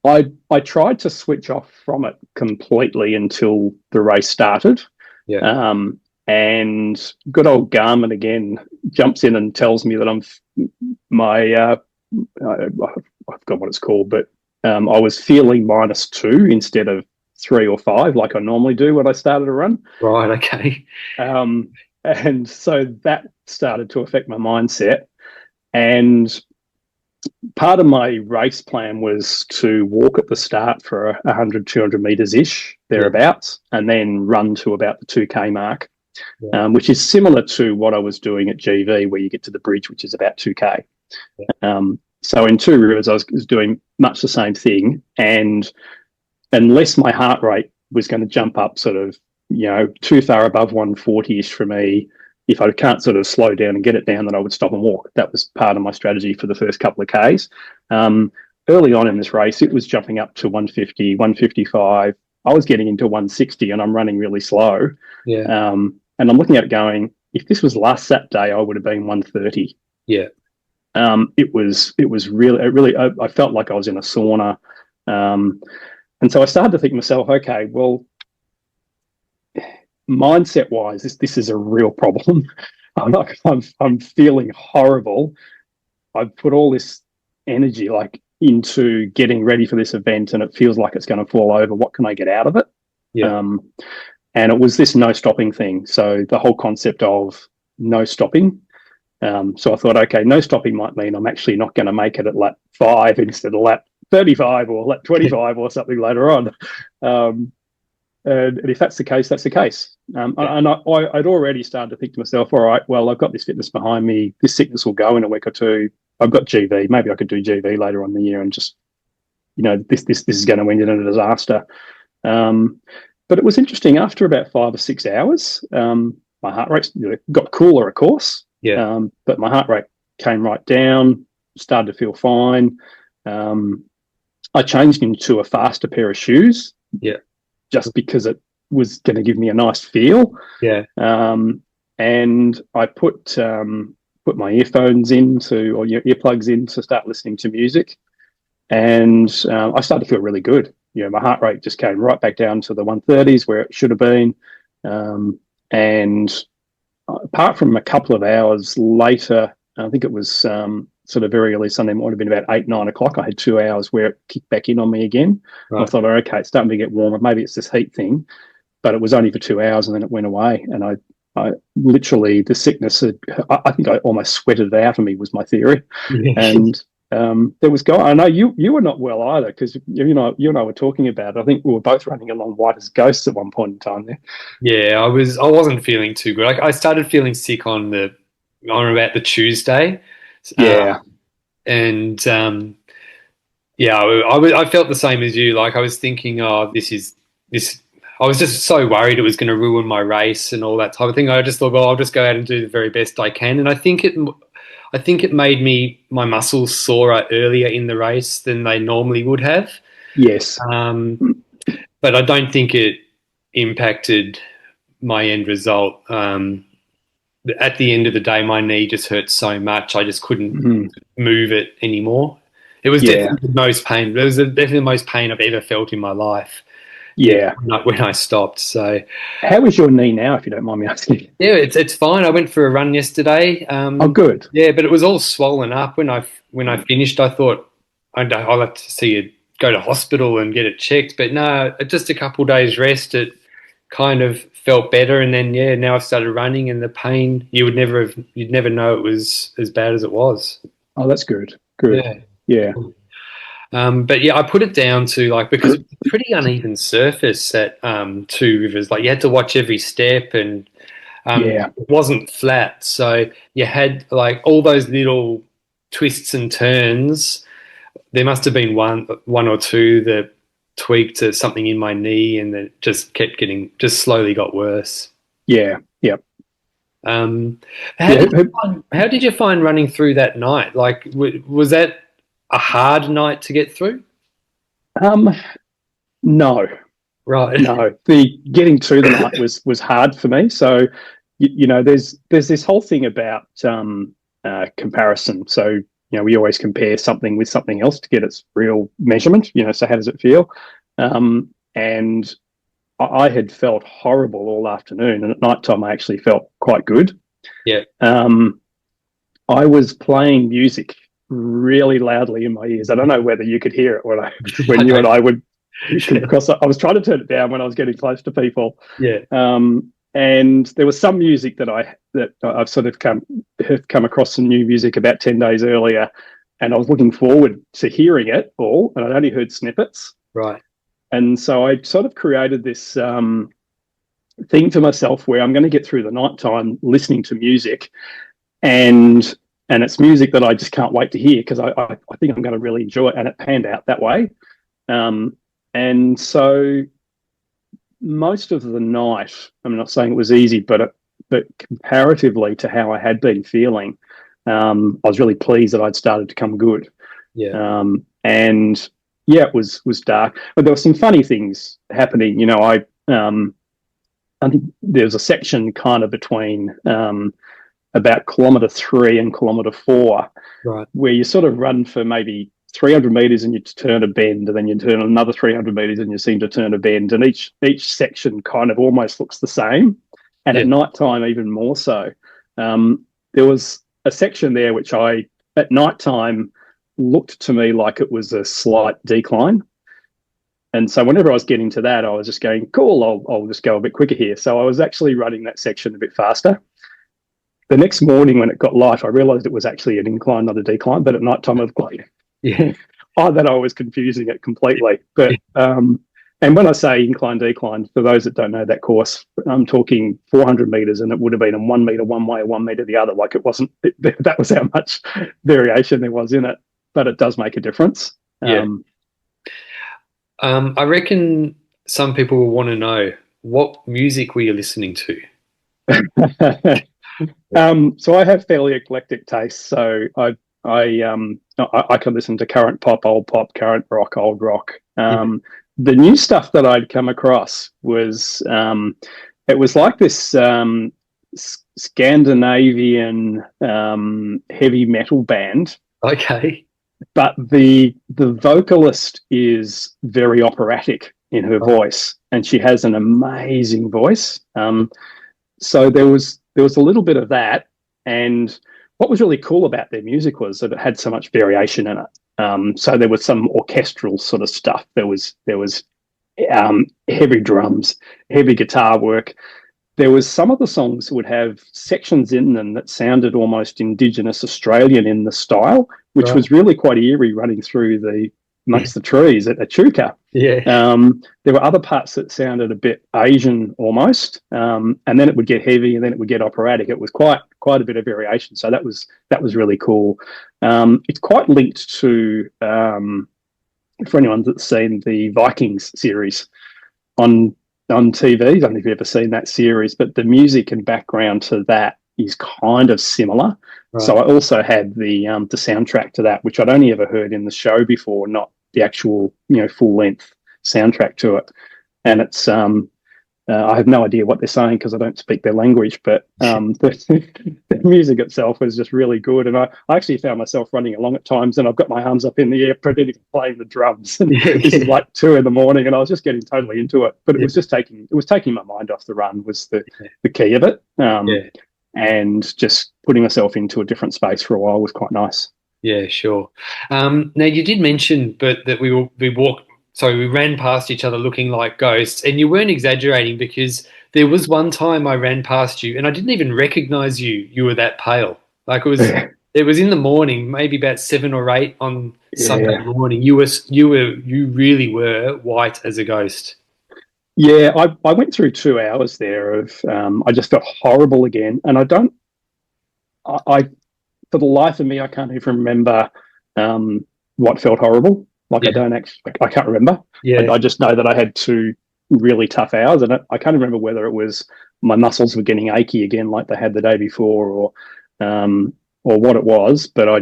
I tried to switch off from it completely until the race started. Yeah. And good old Garmin again jumps in and tells me that I forgot what it's called, but I was feeling -2 instead of 3 or 5, like I normally do when I started a run. Right. Okay. And so that started to affect my mindset. And part of my race plan was to walk at the start for 100, 200 meters ish, thereabouts, and then run to about the 2K mark, which is similar to what I was doing at GV, where you get to the bridge, which is about 2K. So in Two Rivers, I was doing much the same thing. And unless my heart rate was going to jump up sort of, too far above 140-ish for me, if I can't sort of slow down and get it down, then I would stop and walk. That was part of my strategy for the first couple of Ks. Early on in this race, it was jumping up to 150, 155. I was getting into 160 and I'm running really slow. Yeah. And I'm looking at it going, if this was last Saturday, I would have been 130. Yeah. It was really, I felt like I was in a sauna. And so I started to think to myself, okay, well, mindset wise, this is a real problem. I'm feeling horrible. I've put all this energy into getting ready for this event, and it feels like it's going to fall over. What can I get out of it? Yeah. And it was this no stopping thing. So the whole concept of no stopping. So I thought, okay, no stopping might mean I'm actually not going to make it at lap 5 instead of lap 35 or lap 25 or something later on. and if that's the case, that's the case. Yeah. And I'd already started to think to myself, all right, well, I've got this fitness behind me. This sickness will go in a week or two. I've got GV. Maybe I could do GV later on in the year, and just, this is going to end in a disaster. But it was interesting. After about 5 or 6 hours, my heart rate got cooler, of course. Yeah. But my heart rate came right down. Started to feel fine. I changed into a faster pair of shoes. Yeah. Just because it was going to give me a nice feel. Yeah. And I put my earphones or earplugs in to start listening to music, and I started to feel really good. My heart rate just came right back down to the 130s where it should have been. And apart from a couple of hours later, I think it was sort of very early Sunday morning, been about 8, 9 o'clock. I had 2 hours where it kicked back in on me again. Right. I thought, oh, okay, it's starting to get warmer. Maybe it's this heat thing, but it was only for 2 hours and then it went away. And I literally, the sickness, I think I almost sweated it out of me, was my theory. And there was I know you were not well either, because you and I were talking about it. I think we were both running along white as ghosts at one point in time there. Yeah, I wasn't feeling too good. I started feeling sick on about the Tuesday. Yeah. And yeah, I felt the same as you. Like, I was thinking, oh, this. I was just so worried it was going to ruin my race and all that type of thing. I just thought, well, I'll just go out and do the very best I can. And I think it made my muscles sorer earlier in the race than they normally would have. Yes. But I don't think it impacted my end result. At the end of the day, my knee just hurt so much, I just couldn't move it anymore. It was definitely the most pain. It was definitely the most pain I've ever felt in my life. Yeah. When I stopped. So, how is your knee now, if you don't mind me asking? Yeah, it's fine. I went for a run yesterday. Oh, good. Yeah, but it was all swollen up. When I finished, I thought I'll have to see you go to hospital and get it checked. But no, just a couple of days rest, it kind of felt better. And then now I've started running, and the pain, you'd never know it was as bad as it was. Oh, that's good. Good. Yeah. But yeah, I put it down to because it's a pretty uneven surface at Two Rivers. Like, you had to watch every step, and it wasn't flat. So you had all those little twists and turns. There must have been one or two that tweaked to something in my knee, and then just slowly got worse. Yeah. Yep. How did you find running through that night? Like, was that a hard night to get through? No. Right. No. The getting through the night was hard for me. So, there's this whole thing about comparison. So, we always compare something with something else to get its real measurement. So how does it feel? And I had felt horrible all afternoon, and at night time I actually felt quite good. Yeah. I was playing music really loudly in my ears. I don't know whether you could hear it when you and I would come across. I was trying to turn it down when I was getting close to people. Yeah. And there was some music that I've sort of come across some new music about 10 days earlier, and I was looking forward to hearing it all, and I'd only heard snippets. Right. And so I sort of created this thing for myself where I'm going to get through the nighttime listening to music, and it's music that I just can't wait to hear, because I think I'm going to really enjoy it, and it panned out that way. And so most of the night, I'm not saying it was easy, but comparatively to how I had been feeling, I was really pleased that I'd started to come good. Yeah. And yeah, it was dark, but there were some funny things happening. I think there was a section kind of between about kilometre 3 and kilometre 4, right, where you sort of run for maybe 300 metres and you turn a bend, and then you turn another 300 metres and you seem to turn a bend, and each section kind of almost looks the same, and at night time even more so. There was a section there which at night time looked to me like it was a slight decline, and so whenever I was getting to that, I was just going, cool, I'll just go a bit quicker here. So I was actually running that section a bit faster. The next morning when it got light, I realised it was actually an incline, not a decline, but at night time I was like, that I was confusing it completely. But And when I say incline decline, for those that don't know that course, I'm talking 400 meters, and it would have been in 1 meter one way, 1 meter the other. Like it wasn't. That was how much variation there was in it, but it does make a difference. Yeah. Um, I reckon some people will want to know what music were you listening to? so I have fairly eclectic tastes. So I can listen to current pop, old pop, current rock, old rock. Yeah. The new stuff that I'd come across was it was like this Scandinavian heavy metal band, Okay. but the vocalist is very operatic in her Right. voice, and she has an amazing voice. So there was a little bit of that, and what was really cool about their music was that it had so much variation in it. So there was some orchestral sort of stuff. There was heavy drums, heavy guitar work. There was some of the songs would have sections in them that sounded almost Indigenous Australian in the style, which Right. was really quite eerie running through the Yeah. amongst the trees at Echuca. Yeah. There were other parts that sounded a bit Asian almost, and then it would get heavy, and then it would get operatic. It was quite a bit of variation, so that was really cool. It's quite linked to for anyone that's seen the Vikings series on TV. I don't know if you've ever seen that series, but the music and background to that is kind of similar. Right. So I also had the soundtrack to that, which I'd only ever heard in the show before, not the actual full length soundtrack to it. And it's I have no idea what they're saying because I don't speak their language, but the music itself was just really good. And I actually found myself running along at times, and I've got my arms up in the air, pretending to play the drums. And Yeah. this is Yeah. like 2 a.m, and I was just getting totally into it. But it Yeah. was just taking my mind off the run was the key of it. Yeah. And just putting myself into a different space for a while was quite nice. Yeah, sure. Now you did mention, but that we walked, sorry, we ran past each other looking like ghosts, and you weren't exaggerating because there was one time I ran past you and I didn't even recognize you. You were that pale. Like it was in the morning, maybe about 7 or 8 on Sunday Yeah. morning. You really were white as a ghost. Yeah, I went through 2 hours there of I just felt horrible again, and I for the life of me I can't even remember what felt horrible. Like I Yeah, don't actually I can't remember. yeah, I just know that I had 2 really tough hours, and I can't remember whether it was my muscles were getting achy again like they had the day before, or what it was. But I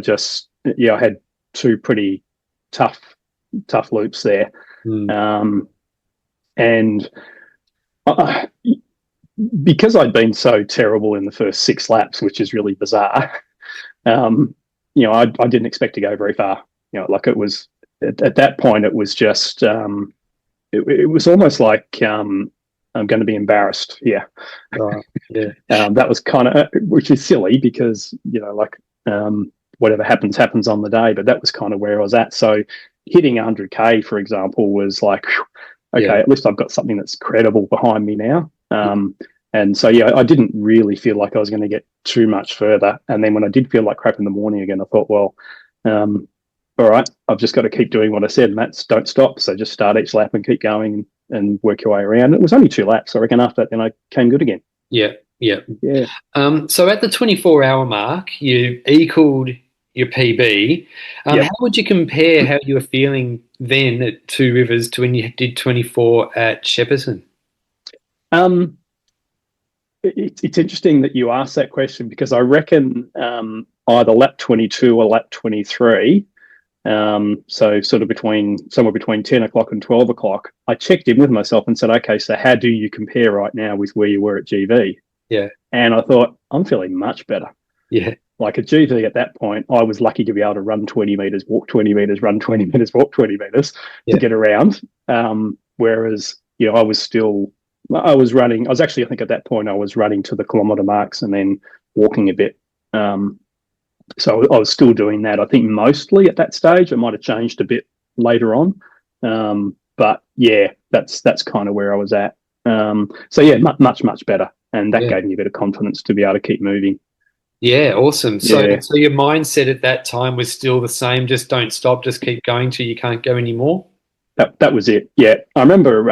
had two pretty tough tough loops there, mm, um, and. I, because I'd been so terrible in the first 6 laps, which is really bizarre, I didn't expect to go very far. Like it was at that point, it was just, it was almost like I'm going to be embarrassed. Yeah. right, yeah, That was kind of, which is silly because, whatever happens, happens on the day, but that was kind of where I was at. So hitting 100K, for example, was like, yeah, okay, at least I've got something that's credible behind me now. And so, yeah, I didn't really feel like I was going to get too much further. And then when I did feel like crap in the morning again, I thought, well, all right, I've just got to keep doing what I said, and that's don't stop. So just start each lap and keep going and work your way around. It was only 2 laps. I reckon after that, then I came good again. yeah, yeah. Yeah. So at the 24-hour mark, you equaled your PB. Yep. How would you compare how you were feeling then at Two Rivers to when you did 24 at Shepparton? Um, it's interesting that you asked that question because I reckon either lap 22 or lap 23, so sort of somewhere between 10 o'clock and 12 o'clock, I checked in with myself and said, okay, so how do you compare right now with where you were at GV? Yeah, And I thought, I'm feeling much better. yeah, Like at GV at that point, I was lucky to be able to run 20 meters, walk 20 meters, run 20 meters, walk 20 meters to yeah, get around. Whereas, I was running, I was actually, I think at that point, I was running to the kilometre marks and then walking a bit. So I was still doing that. I think mostly at that stage, it might have changed a bit later on. But yeah, that's kind of where I was at. So yeah, much better. And that yeah. gave me a bit of confidence to be able to keep moving. Yeah, awesome. So, Yeah. so your mindset at that time was still the same, just don't stop, just keep going till you can't go anymore? that was it. Yeah, I remember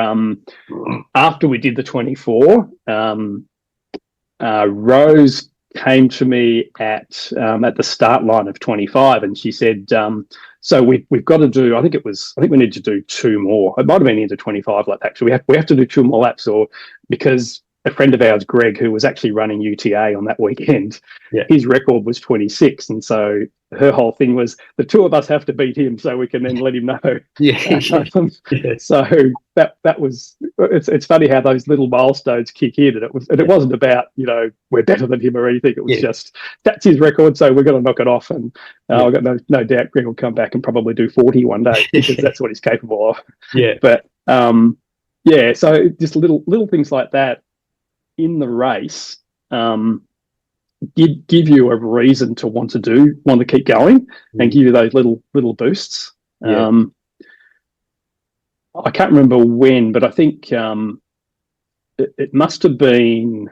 after we did the 24, Rose came to me at the start line of 25, and she said, "So we've got to do. I think we need to do two more. It might have been into 25 lap actually. We have to do two more laps, or because." A friend of ours, Greg, who was actually running UTA on that weekend, Yeah. his record was 26. And so her whole thing was the two of us have to beat him so we can then let him know. Yeah. Yeah. So that was it's funny how those little milestones kick in, and it wasn't about we're better than him or anything. It was Yeah. just that's his record, so we're going to knock it off. And Yeah. I've got no doubt Greg will come back and probably do 40 one day because that's what he's capable of. Yeah. But yeah, so just little things like that in the race give you a reason to want to keep going and give you those little boosts. Yeah. I can't remember when, but I think it must have been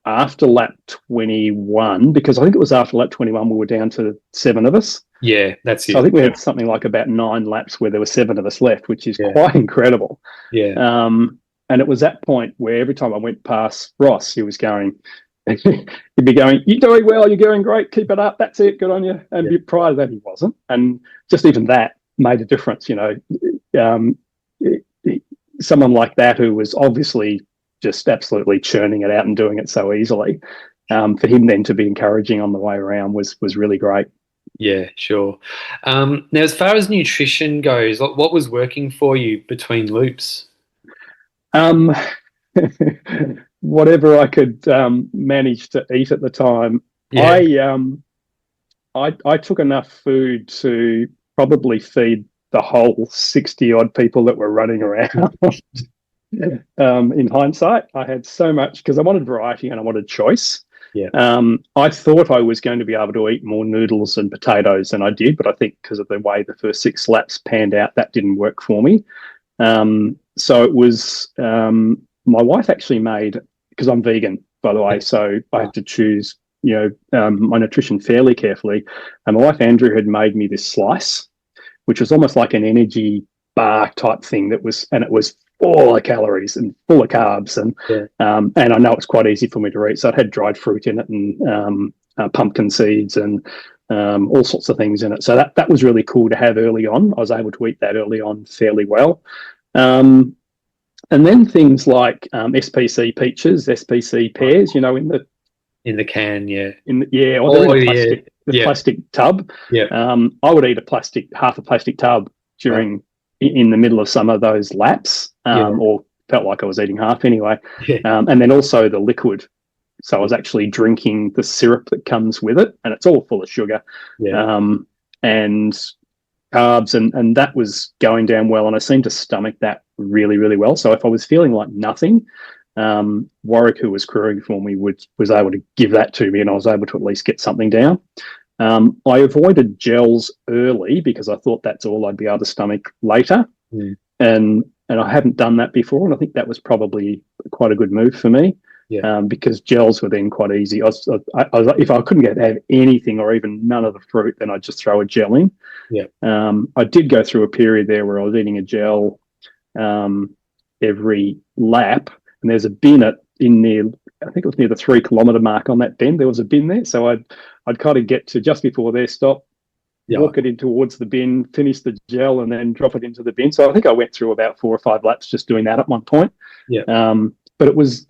after lap 21, because I think it was after lap 21 we were down to 7 of us. Yeah, that's So it. I think we had something like about 9 laps where there were 7 of us left, which is Yeah. quite incredible. Yeah. And it was that point where every time I went past Ross, he was going, he'd be going, "You're doing well, you're going great, keep it up, that's it, good on you." And prior to that, he wasn't. And just even that made a difference, someone like that who was obviously just absolutely churning it out and doing it so easily, for him then to be encouraging on the way around was really great. Yeah, sure. Now, as far as nutrition goes, what was working for you between loops? Um, whatever I could manage to eat at the time. Yeah. I took enough food to probably feed the whole 60 odd people that were running around. In hindsight, I had so much because I wanted variety and I wanted choice. Yeah. I thought I was going to be able to eat more noodles and potatoes than I did, but I think because of the way the first 6 laps panned out, that didn't work for me. So it was my wife actually made, because I'm vegan, by the way, so I had to choose my nutrition fairly carefully. And my wife Andrew had made me this slice, which was almost like an energy bar type thing it was full of calories and full of carbs, and I know it's quite easy for me to eat. So it had dried fruit in it and pumpkin seeds and all sorts of things in it. So that was really cool to have early on. I was able to eat that early on fairly well. And then things like SPC peaches, SPC pears, in the can, yeah. Or they're in the plastic tub. Yeah. I would eat half a plastic tub in the middle of some of those laps, or felt like I was eating half anyway. Yeah. And then also the liquid. So I was actually drinking the syrup that comes with it, and it's all full of sugar. Yeah. And carbs, and that was going down well, and I seemed to stomach that really, really well. So if I was feeling like nothing, Warwick, who was crewing for me, was able to give that to me, and I was able to at least get something down. I avoided gels early because I thought that's all I'd be able to stomach later, and I hadn't done that before, and I think that was probably quite a good move for me. Yeah. Because gels were then quite easy. I was if I couldn't have anything or even none of the fruit, then I'd just throw a gel in. Yeah. I did go through a period there where I was eating a gel every lap, and there's a bin in near, I think it was near the 3 kilometre mark on that bend. There was a bin there, so I'd kind of get to just before there, stop, walk it in towards the bin, finish the gel, and then drop it into the bin. So I think I went through about 4 or 5 laps just doing that at one point. Yeah. But it was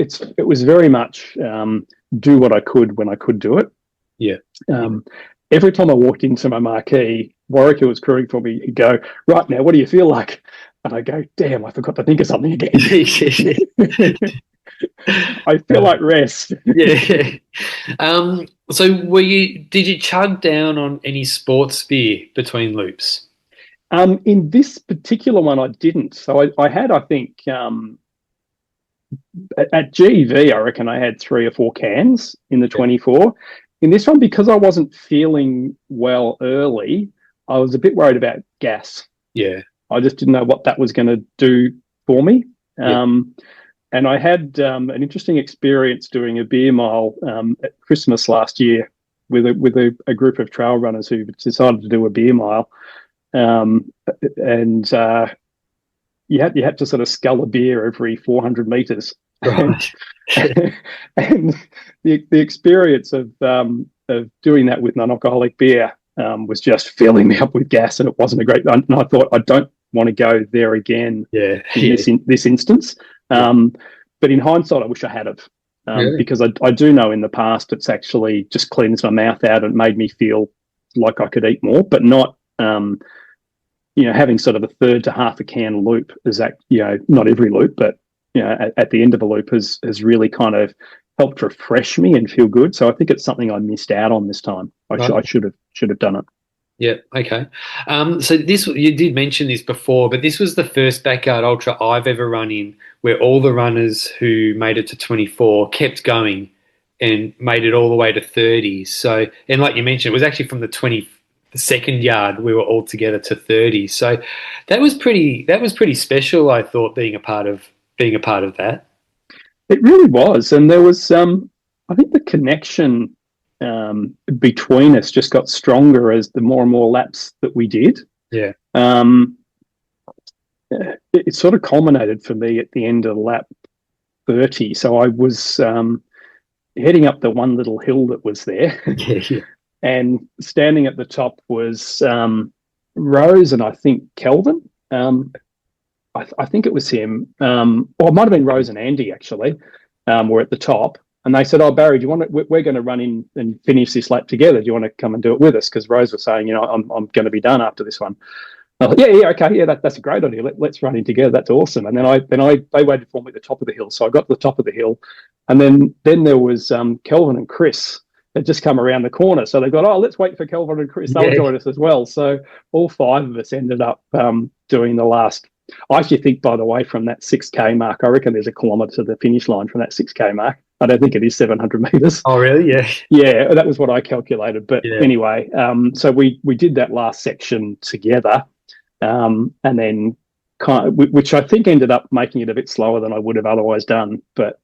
very much do what I could when I could do it. Yeah. Every time I walked into my marquee, Warwick, who was crewing for me, he'd go, "Right now, what do you feel like?" And I go, "Damn, I forgot to think of something again." I feel like rest. Yeah. So did you chug down on any sports beer between loops? In this particular one, I didn't. So I had, I think, at GV, I reckon I had 3 or 4 cans in the 24. In this one, because I wasn't feeling well early, I was a bit worried about gas. Yeah. I just didn't know what that was going to do for me. And I had an interesting experience doing a beer mile at Christmas last year with a group of trail runners who decided to do a beer mile. And you had to sort of scull a beer every 400 meters, and, Right. and the experience of doing that with non-alcoholic beer was just filling me up with gas, and it wasn't a great. And I thought I don't want to go there again Yeah. in Yeah. this instance. Yeah. But in hindsight, I wish I had have. Really? Because I do know in the past it's actually just cleansed my mouth out and made me feel like I could eat more, but not having sort of a third to half a can loop is that, not every loop, but at the end of a loop has really kind of helped refresh me and feel good. So I think it's something I missed out on this time. Right. I should have done it. Yeah. Okay. So this you did mention this before, but this was the first backyard ultra I've ever run in where all the runners who made it to 24 kept going and made it all the way to 30. So, and like you mentioned, it was actually from the 22nd yard we were all together to 30. So that was pretty special, I thought, being a part of that. It really was, and there was I think the connection between us just got stronger as the more and more laps that we did. Yeah. Um, it sort of culminated for me at the end of lap 30. So I was heading up the one little hill that was there, Yeah. Yeah. and standing at the top was Rose and I think Kelvin. I think it was him, or it might have been Rose and Andy actually, were at the top. And they said, "Oh, Barry, do you want to? We're going to run in and finish this lap together. Do you want to come and do it with us?" Because Rose was saying, I'm going to be done after this one. I thought, yeah, okay, yeah, that's a great idea. Let's run in together. That's awesome. And then they waited for me at the top of the hill, so I got to the top of the hill, and then there was Kelvin and Chris had just come around the corner, so they got, oh, let's wait for Kelvin and Chris. They'll Yeah. join us as well. So all five of us ended up doing the last. I actually think, by the way, from that 6K mark, I reckon there's a kilometre to the finish line from that 6K mark. I don't think it is 700 metres. Oh, really? Yeah. Yeah, that was what I calculated. But Yeah. anyway, so we did that last section together, and then which I think ended up making it a bit slower than I would have otherwise done. But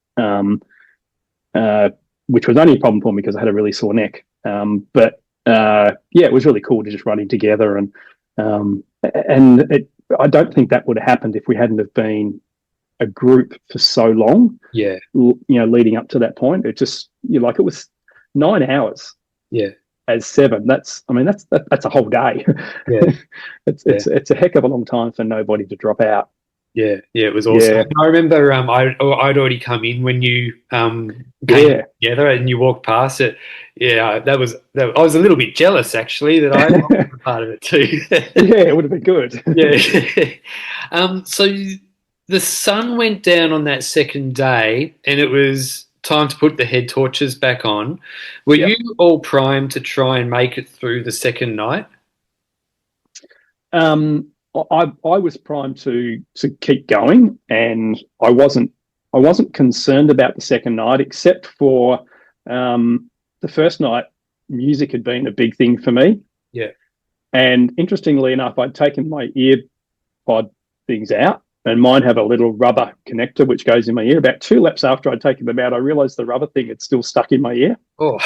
which was only a problem for me because I had a really sore neck. But yeah, it was really cool to just running together, and I don't think that would have happened if we hadn't have been a group for so long. Yeah. Leading up to that point, it just it was 9 hours. Yeah. As 7. That's a whole day. Yeah. It's a heck of a long time for nobody to drop out. Yeah, yeah, it was awesome. Yeah. I remember I'd already come in when you came together and you walked past it. Yeah, I was a little bit jealous actually that I was a part of it too. Yeah, it would have been good. Yeah. So the sun went down on that second day, and it was time to put the head torches back on. Were Yep. you all primed to try and make it through the second night? I was primed to keep going, and I wasn't concerned about the second night, except for the first night. Music had been a big thing for me. Yeah. And interestingly enough, I'd taken my ear pod things out, and mine have a little rubber connector which goes in my ear. About 2 laps after I'd taken them out, I realised the rubber thing had still stuck in my ear. Oh.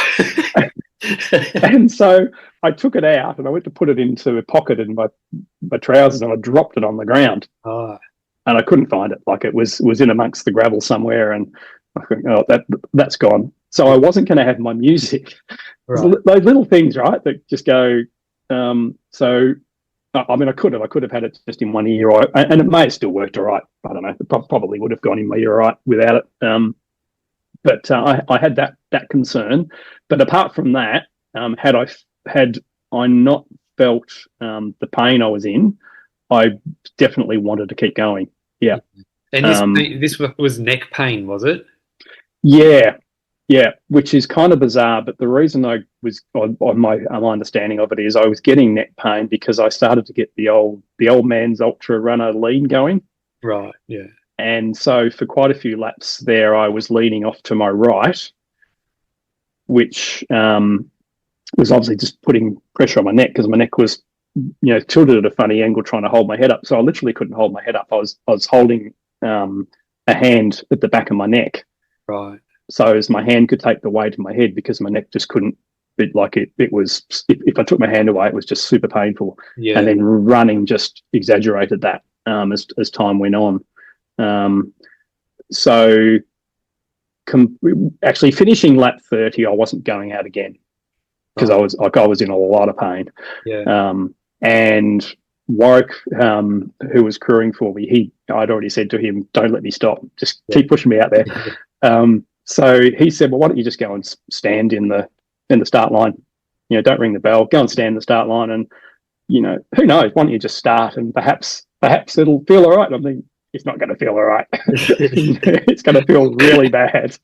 And so I took it out and I went to put it into a pocket in my trousers, and I dropped it on the ground. Oh. And I couldn't find it. Like it was in amongst the gravel somewhere, and I think, oh, that's gone. So I wasn't going to have my music. Right. Those little things, right, that just go. So I mean, I could have had it just in one ear, and it may have still worked all right. I don't know. It probably would have gone in my ear all right without it. But I had that concern. But apart from that, had I not felt the pain I was in, I definitely wanted to keep going. Yeah. And this was neck pain, was it? Yeah, which is kind of bizarre. But the reason I was, on my understanding of it, is I was getting neck pain because I started to get the old man's ultra runner lean going. Right. Yeah. And so for quite a few laps there, I was leaning off to my right, which was obviously just putting pressure on my neck because my neck was, tilted at a funny angle trying to hold my head up. So I literally couldn't hold my head up. I was holding a hand at the back of my neck. Right. So as my hand could take the weight of my head because my neck just couldn't. It was if I took my hand away, it was just super painful. Yeah. And then running just exaggerated that. as time went on. Um, so actually finishing lap 30, I wasn't going out again because Right. I was in a lot of pain. Yeah. And Warwick, who was crewing for me, I'd already said to him, "Don't let me stop. Just Yeah. keep pushing me out there." So he said, "Well, why don't you just go and stand in the start line? Don't ring the bell. Go and stand in the start line, and who knows? Why don't you just start and perhaps it'll feel all right." I mean, it's not going to feel all right. It's going to feel really bad.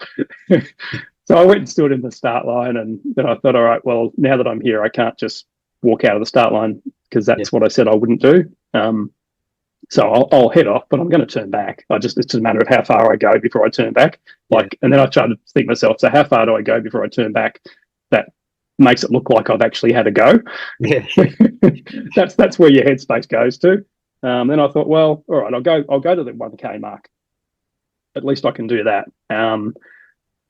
So I went and stood in the start line, and then I thought, all right, well, now that I'm here, I can't just walk out of the start line because Yeah. that's what I said I wouldn't do. So I'll head off, but I'm going to turn back. It's just a matter of how far I go before I turn back. Yeah. And then I tried to think myself, so how far do I go before I turn back? That makes it look like I've actually had a go. Yeah. That's where your headspace goes to. Then I thought, well, all right, I'll go to the 1K mark. At least I can do that.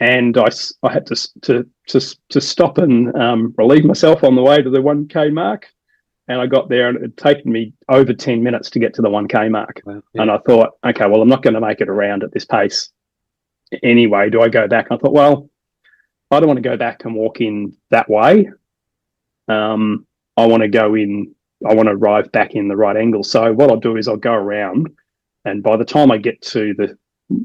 And I had to stop and relieve myself on the way to the 1K mark. And I got there, and it had taken me over 10 minutes to get to the 1K mark. Wow. And Yeah. I thought, okay, well, I'm not going to make it around at this pace anyway. Do I go back? I thought, well, I don't want to go back and walk in that way. I want to go in, I want to arrive back in the right angle. So what I'll do is I'll go around, and by the time I get to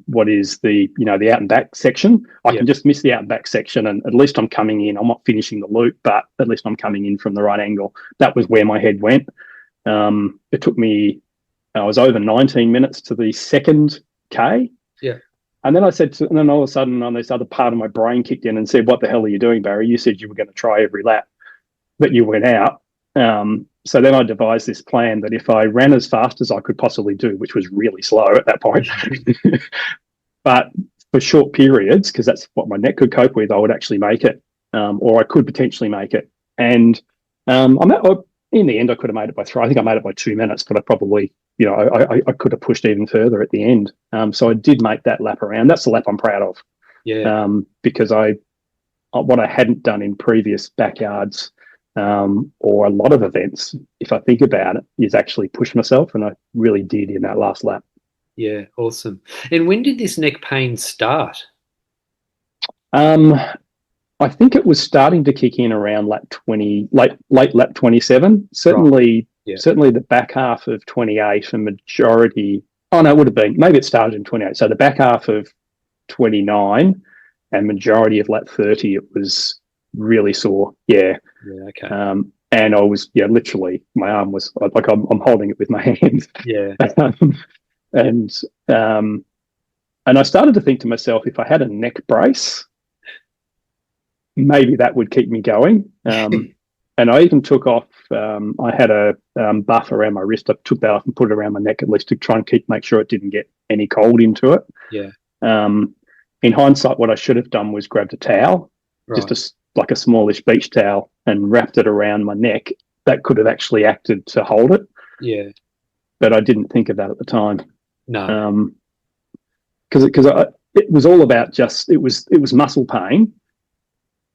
what is the out and back section, I Yeah. can just miss the out and back section, and at least I'm coming in. I'm not finishing the loop, but at least I'm coming in from the right angle. That was where my head went. It took me, I was over 19 minutes to the second K. Yeah. And then and then all of a sudden, on this other part of my brain kicked in and said, "What the hell are you doing, Barry? You said you were going to try every lap, but you went out." So then I devised this plan that if I ran as fast as I could possibly do, which was really slow at that point, but for short periods, because that's what my neck could cope with, I would actually make it, or I could potentially make it. And in the end, I could have made it by 3. I think I made it by 2 minutes, but I probably, I could have pushed even further at the end. So I did make that lap around. That's the lap I'm proud of, Yeah. because what I hadn't done in previous backyards, or a lot of events, if I think about it, is actually push myself, and I really did in that last lap. Yeah. Awesome. And when did this neck pain start? Um, I think it was starting to kick in around lap 20, late lap 27. Right. Yeah. Certainly the back half of 28, a majority. Oh no, it would have been, maybe it started in 28. So the back half of 29 and majority of lap 30, it was really sore. Yeah. Yeah. Okay. And I was, literally, my arm was like I'm holding it with my hand. Yeah. and and I started to think to myself, if I had a neck brace, maybe that would keep me going. And I even took off. I had a buff around my wrist. I took that off and put it around my neck, at least to try and make sure it didn't get any cold into it. Yeah. In hindsight, what I should have done was grabbed a towel, Right. just like a smallish beach towel, and wrapped it around my neck. That could have actually acted to hold it, Yeah. but I didn't think of that at the time. No. Because it was all about it was muscle pain,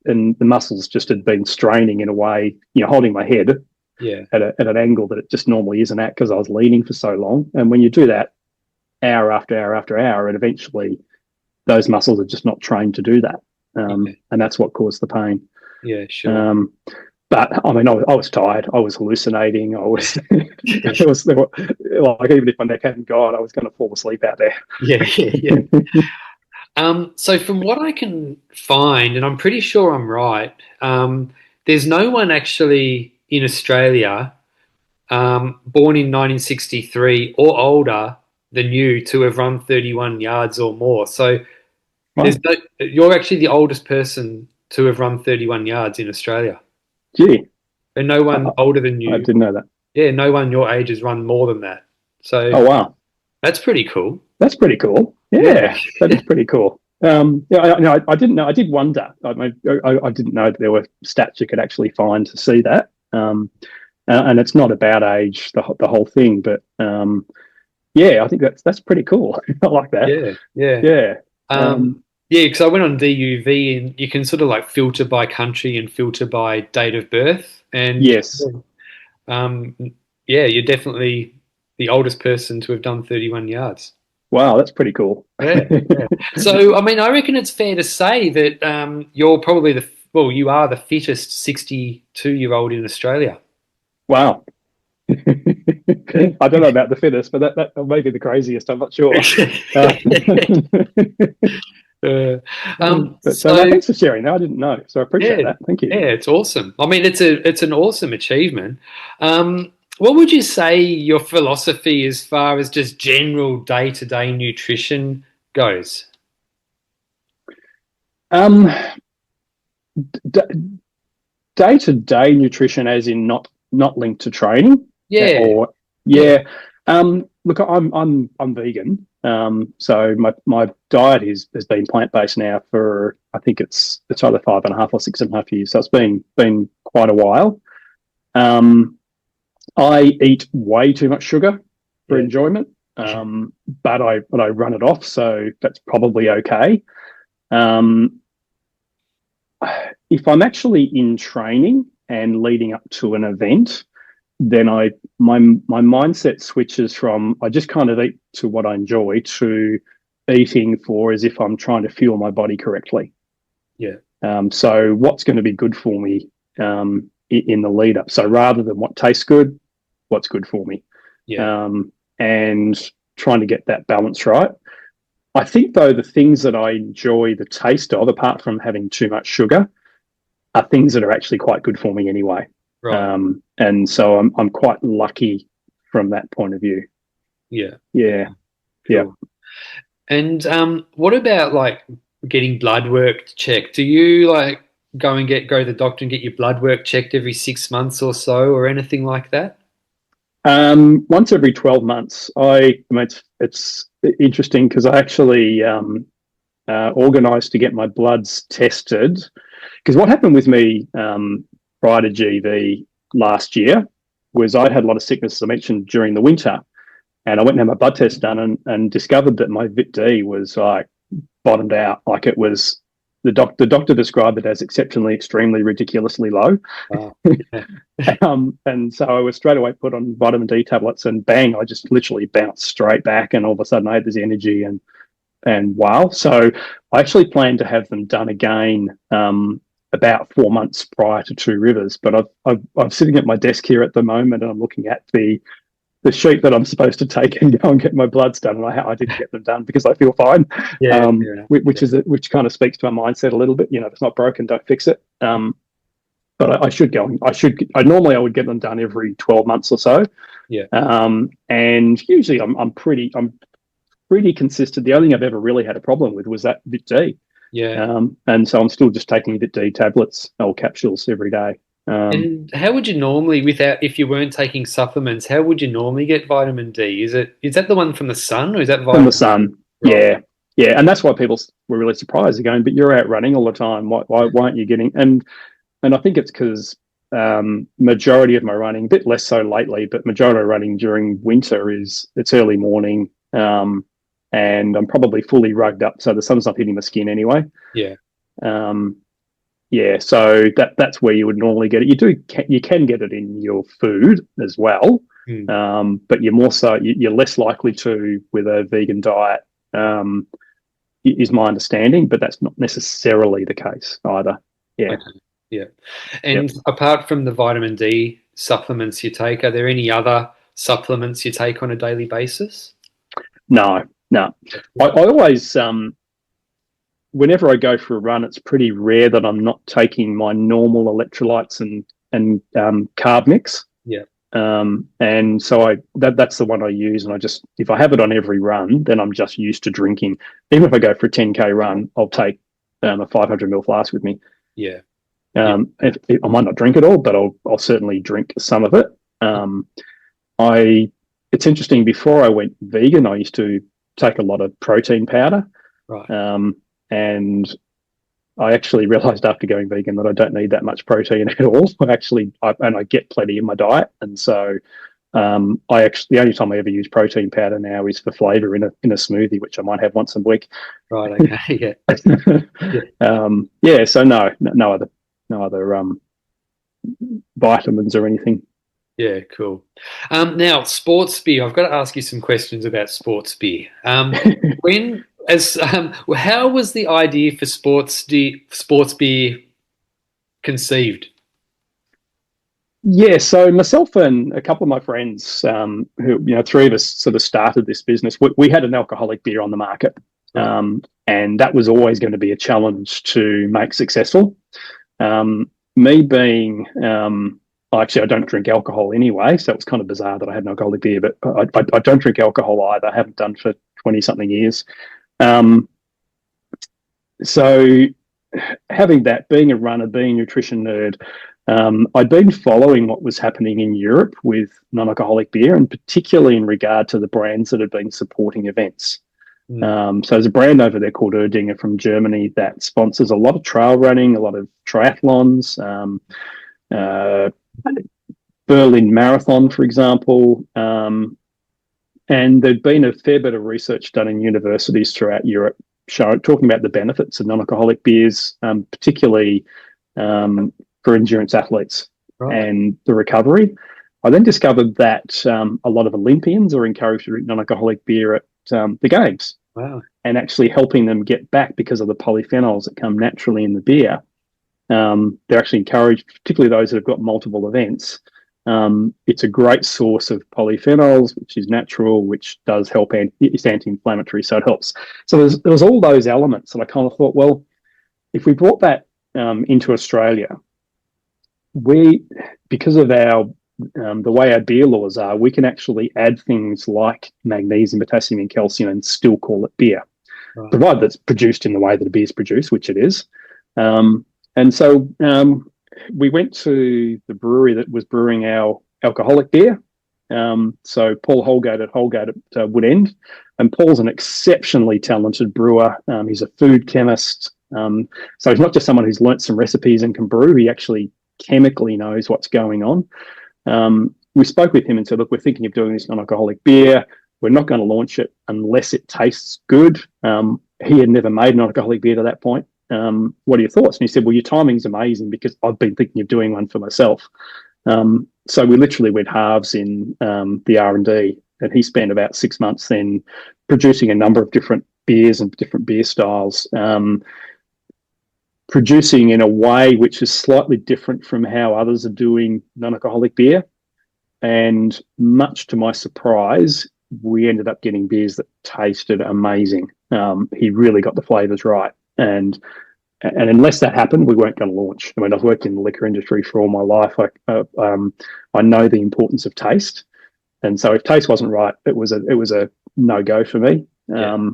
and the muscles just had been straining in a way, holding my head Yeah. at an angle that it just normally isn't at, because I was leaning for so long. And when you do that hour after hour after hour, and eventually those muscles are just not trained to do that. Yeah. And that's what caused the pain. Yeah. Sure. But I mean, I was tired. I was hallucinating. I was, like, even if my neck hadn't gone, I was going to fall asleep out there. Yeah. Yeah. Yeah. So from what I can find, and I'm pretty sure I'm right, there's no one actually in Australia born in 1963 or older than you to have run 31 yards or more. So Right. you're actually the oldest person to have run 31 yards in Australia. Gee, And no one older than I you, didn't know that. yeah, no one your age has run more than that. So Oh, wow. that's pretty cool. That's pretty cool. Yeah, that is pretty cool. I didn't know. I did wonder. I didn't know that there were stats you could actually find to see that. And it's not about age, the whole thing. But yeah, I think that's pretty cool. I like that. Yeah, yeah. Yeah. Yeah, because I went on DUV and you can sort of like filter by country and filter by date of birth. And Yes. yeah, you're definitely the oldest person to have done 31 yards. Wow, that's pretty cool. Yeah, yeah. So, I mean, I reckon it's fair to say that you're probably well, you are the fittest 62-year-old in Australia. Wow. I don't know about the fittest, but that may be the craziest. I'm not sure. Uh, Uh, but no, so thanks for sharing that. I didn't know, so I appreciate yeah, that. Thank you. yeah, it's awesome. I mean, it's an awesome achievement. What would you say your philosophy as far as just general day-to-day nutrition goes? Um, Day to day nutrition, as in not linked to training, Yeah, or yeah, yeah. Look, I'm vegan. So my diet has been plant based now for I think it's either 5.5 or 6.5 years. So it's been quite a while. Um, I eat way too much sugar for yeah, enjoyment, but I run it off, so that's probably okay. Um, if I'm actually in training and leading up to an event, then my mindset switches from I just kind of eat to what I enjoy to eating for as if I'm trying to fuel my body correctly. yeah, So what's going to be good for me in the lead up? So rather than what tastes good, what's good for me, yeah, and trying to get that balance right. I think though the things that I enjoy the taste of, apart from having too much sugar, are things that are actually quite good for me anyway. right, And so I'm quite lucky from that point of view. yeah, Yeah, yeah. sure. And what about like getting blood work checked? Do you like go to the doctor and get your blood work checked every 6 months or so, or anything like that? Once every 12 months, I mean, it's interesting because I actually organised to get my bloods tested. Because what happened with me prior to GV last year was I'd had a lot of sickness, as I mentioned, during the winter. And I went and had my blood test done and discovered that my Vit D was like bottomed out. Like it was the doctor described it as exceptionally, extremely, ridiculously low. Oh, yeah, And so I was straight away put on vitamin D tablets, and bang, I just literally bounced straight back. And all of a sudden, I had this energy and wow. So I actually plan to have them done again about 4 months prior to Two Rivers. But I'm sitting at my desk here at the moment, and I'm looking at the sheet that I'm supposed to take and go and get my bloods done, and I didn't get them done because I feel fine, yeah, fair enough. which Yeah, is which kind of speaks to my mindset a little bit. You know, if it's not broken, don't fix it. But I should go. I normally I would get them done every 12 months or so, yeah, and usually I'm pretty consistent. The only thing I've ever really had a problem with was that Vit D, yeah. and so I'm still just taking Vit D tablets or capsules every day. Um, And how would you normally, without if you weren't taking supplements, how would you normally get vitamin D? Is that the one from the sun, or is that from the vitamin? sun. Right. Yeah, yeah, and that's why people were really surprised. They're going, but you're out running all the time. Why aren't you getting? And I think it's because majority of my running, a bit less so lately, but majority of running during winter is it's early morning, and I'm probably fully rugged up, so the sun's not hitting my skin anyway. Yeah. Um, yeah, so that's where you would normally get it. You can get it in your food as well, Hmm. but you're more so you're less likely to with a vegan diet. Um, is my understanding, but that's not necessarily the case either. Yeah, Okay. Yeah. yep. And apart from the vitamin D supplements you take, are there any other supplements you take on a daily basis? No, no. I always whenever I go for a run, it's pretty rare that I'm not taking my normal electrolytes and carb mix. Yeah. And so that's the one I use. And I just if I have it on every run, then I'm just used to drinking. Even if I go for a 10K run, I'll take a 500 ml flask with me. Yeah. Yeah. I might not drink it all, but I'll certainly drink some of it. I it's interesting. Before I went vegan, I used to take a lot of protein powder, Right. and I actually realized after going vegan that I don't need that much protein at all. I get plenty in my diet, and so the only time I ever use protein powder now is for flavor in a smoothie, which I might have once a week. Right. Okay. Yeah. Yeah. Yeah, so no other vitamins or anything. Yeah, cool. Now, sports beer. I've got to ask you some questions about sports beer. How was the idea for sports beer conceived? Yeah, so myself and a couple of my friends, who three of us sort of started this business. We had an alcoholic beer on the market, Right. and that was always going to be a challenge to make successful. Me being, actually, I don't drink alcohol anyway, so it was kind of bizarre that I had an alcoholic beer, but I don't drink alcohol either. I haven't done for 20 something years. Um, so having that, being a runner, being a nutrition nerd, I'd been following what was happening in Europe with non-alcoholic beer, and particularly in regard to the brands that had been supporting events. Mm. So there's a brand over there called Erdinger from Germany that sponsors a lot of trail running, a lot of triathlons, uh, Berlin Marathon, for example. And there'd been a fair bit of research done in universities throughout Europe talking about the benefits of non-alcoholic beers, particularly for endurance athletes Right. and the recovery. I then discovered that a lot of Olympians are encouraged to drink non-alcoholic beer at the games, Wow. and actually helping them get back because of the polyphenols that come naturally in the beer. They're actually encouraged, particularly those that have got multiple events. It's a great source of polyphenols, which is natural, which does help, it's anti-inflammatory, so it helps. So there was all those elements, and I kind of thought, well, if we brought that into Australia, we, because of our the way our beer laws are, we can actually add things like magnesium, potassium, and calcium, and still call it beer, Right. provided it's produced in the way that a beer is produced, which it is. And so we went to the brewery that was brewing our alcoholic beer. So Paul Holgate at Wood End, and Paul's an exceptionally talented brewer. He's a food chemist, so he's not just someone who's learnt some recipes and can brew. He actually chemically knows what's going on. We spoke with him and said, look, we're thinking of doing this non-alcoholic beer. We're not going to launch it unless it tastes good. He had never made non-alcoholic beer to that point. What are your thoughts? And he said, well, your timing's amazing because I've been thinking of doing one for myself. So we literally went halves in the R&D, and he spent about 6 months then producing a number of different beers and different beer styles, producing in a way which is slightly different from how others are doing non-alcoholic beer. And much to my surprise, we ended up getting beers that tasted amazing. He really got the flavors right. And unless that happened, we weren't going to launch. I mean, I've worked in the liquor industry for all my life. I know the importance of taste, and so if taste wasn't right, it was a no go for me. Yeah.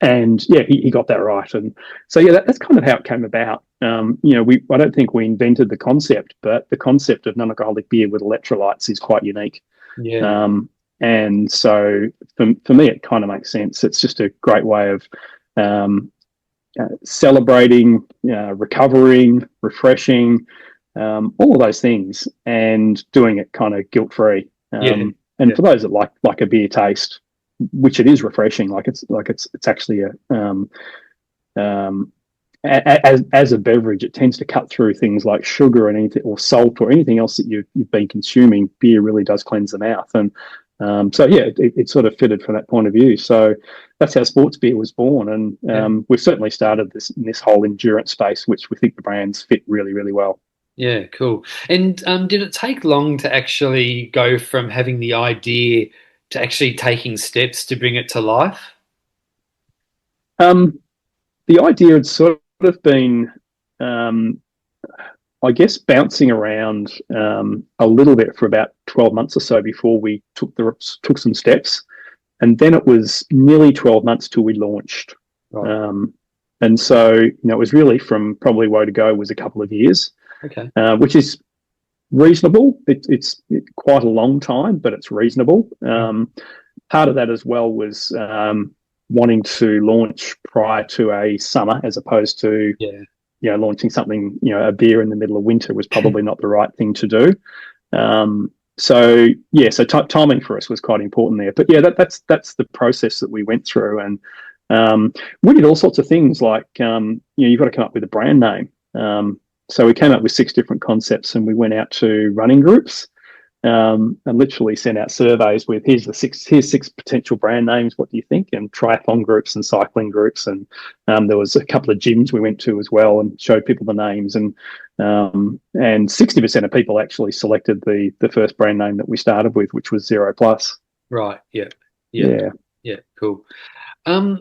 And yeah, he got that right, and so yeah, that's kind of how it came about. I don't think we invented the concept, but the concept of non-alcoholic beer with electrolytes is quite unique. Yeah. And so for me, it kind of makes sense. It's just a great way of celebrating, recovering, refreshing, all of those things, and doing it kind of guilt free. Yeah. And Yeah. for those that like a beer taste, which it is refreshing, it's actually as a beverage, it tends to cut through things like sugar and anything, or salt, or anything else that you've been consuming. Beer really does cleanse the mouth, and so yeah, it sort of fitted from that point of view. So that's how sports beer was born, and Yeah. we've certainly started this whole endurance space, which we think the brands fit really, really well. Yeah, cool. And did it take long to actually go from having the idea to actually taking steps to bring it to life? Um, the idea had sort of been, um, I guess, bouncing around a little bit for about 12 months or so before we took some steps, and then it was nearly 12 months till we launched. Right. And so, it was really from probably woe to go was a couple of years, Okay. which is reasonable. It's quite a long time, but it's reasonable. Part of that as well was wanting to launch prior to a summer, as opposed to Yeah. launching something, a beer in the middle of winter was probably not the right thing to do. So yeah, so timing for us was quite important there. But yeah, that's the process that we went through, and we did all sorts of things like you've got to come up with a brand name. So we came up with 6 different concepts, and we went out to running groups. and literally sent out surveys with here's six potential brand names. What do you think? And triathlon groups and cycling groups, and there was a couple of gyms we went to as well and showed people the names, and 60% of people actually selected the first brand name that we started with, which was Zero Plus. Right. Yeah. Yeah. Yeah. Yeah. Cool.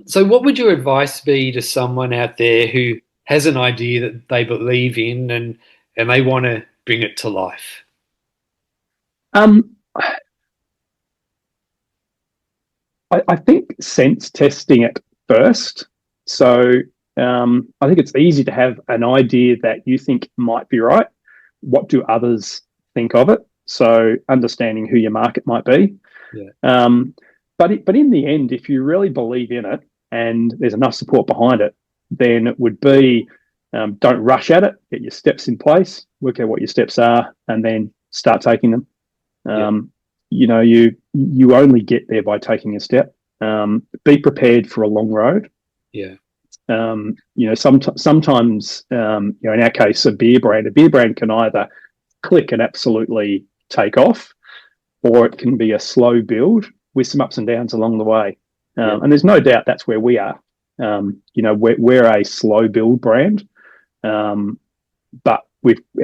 So what would your advice be to someone out there who has an idea that they believe in and they want to bring it to life? Um, I think sense testing it first. So I think it's easy to have an idea that you think might be right. What do others think of it? So understanding who your market might be. Yeah. But in the end, if you really believe in it and there's enough support behind it, then it would be don't rush at it. Get your steps in place. Work out what your steps are, and then start taking them. You only get there by taking a step. Be prepared for a long road. Yeah. Sometimes in our case, a beer brand can either click and absolutely take off, or it can be a slow build with some ups and downs along the way. And there's no doubt that's where we are. We're a slow build brand, but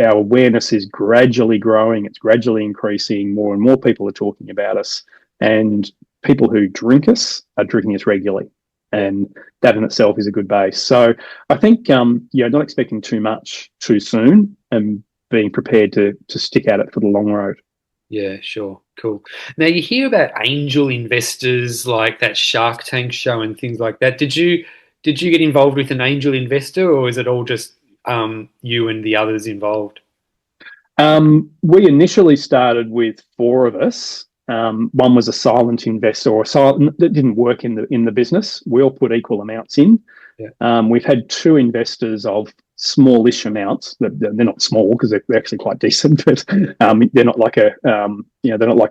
our awareness is gradually growing. It's gradually increasing. More and more people are talking about us, and people who drink us are drinking us regularly. And that in itself is a good base. So I think, not expecting too much too soon and being prepared to stick at it for the long road. Yeah, sure. Cool. Now you hear about angel investors like that Shark Tank show and things like that. Did you get involved with an angel investor, or is it all just you and the others involved? We initially started with four of us. One was a silent investor, that didn't work in the business. We all put equal amounts in. Yeah. We've had two investors of smallish amounts. They're not small because they're actually quite decent, but they're not like a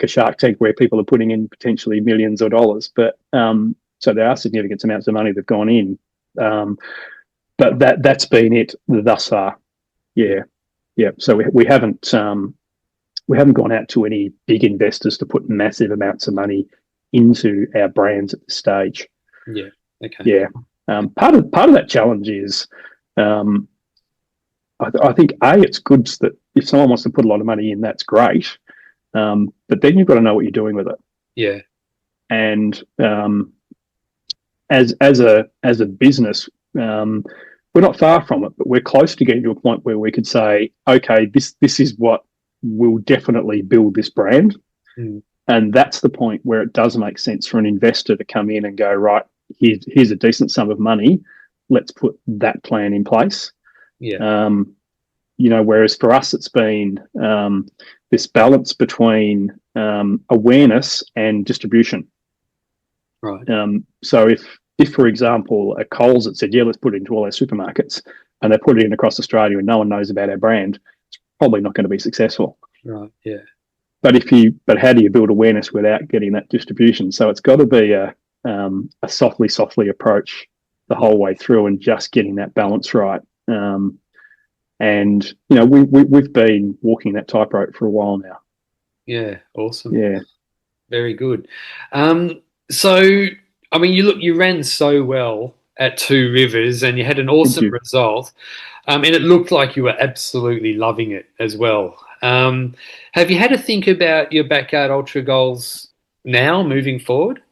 Shark Tank where people are putting in potentially millions of dollars. But so there are significant amounts of money that've gone in. But that's been it thus far. Yeah. So we haven't gone out to any big investors to put massive amounts of money into our brands at this stage. Yeah. Okay. Yeah. Part of that challenge is, I think it's good that if someone wants to put a lot of money in, that's great. But then you've got to know what you're doing with it. Yeah. And as a business, we're not far from it, but we're close to getting to a point where we could say, okay, this is what will definitely build this brand. And that's the point where it does make sense for an investor to come in and go, right, here's a decent sum of money. Let's put that plan in place. Yeah. Whereas for us, it's been this balance between awareness and distribution. Right. So if, for example, a Coles had said, yeah, let's put it into all our supermarkets, and they put it in across Australia and no one knows about our brand, it's probably not going to be successful. Right. Yeah. But how do you build awareness without getting that distribution? So it's got to be a softly approach the whole way through and just getting that balance right. And we've been walking that tightrope for a while now. Yeah. Awesome. Yeah. Very good. So, I mean, you ran so well at Two Rivers and you had an awesome result. And it looked like you were absolutely loving it as well. Have you had to think about your Backyard Ultra goals now moving forward?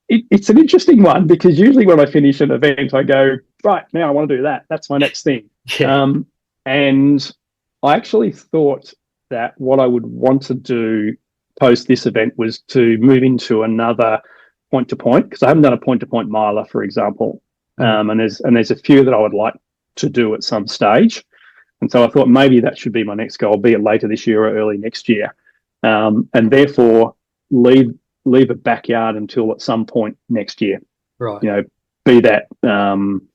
It's an interesting one because usually when I finish an event, I go, right, now I want to do that. That's my next thing. Yeah. And I actually thought that what I would want to do post this event was to move into another point-to-point, because I haven't done a point-to-point miler, for example. And there's a few that I would like to do at some stage. And so I thought maybe that should be my next goal, be it later this year or early next year. And therefore leave a backyard until at some point next year. Right. Be that I'm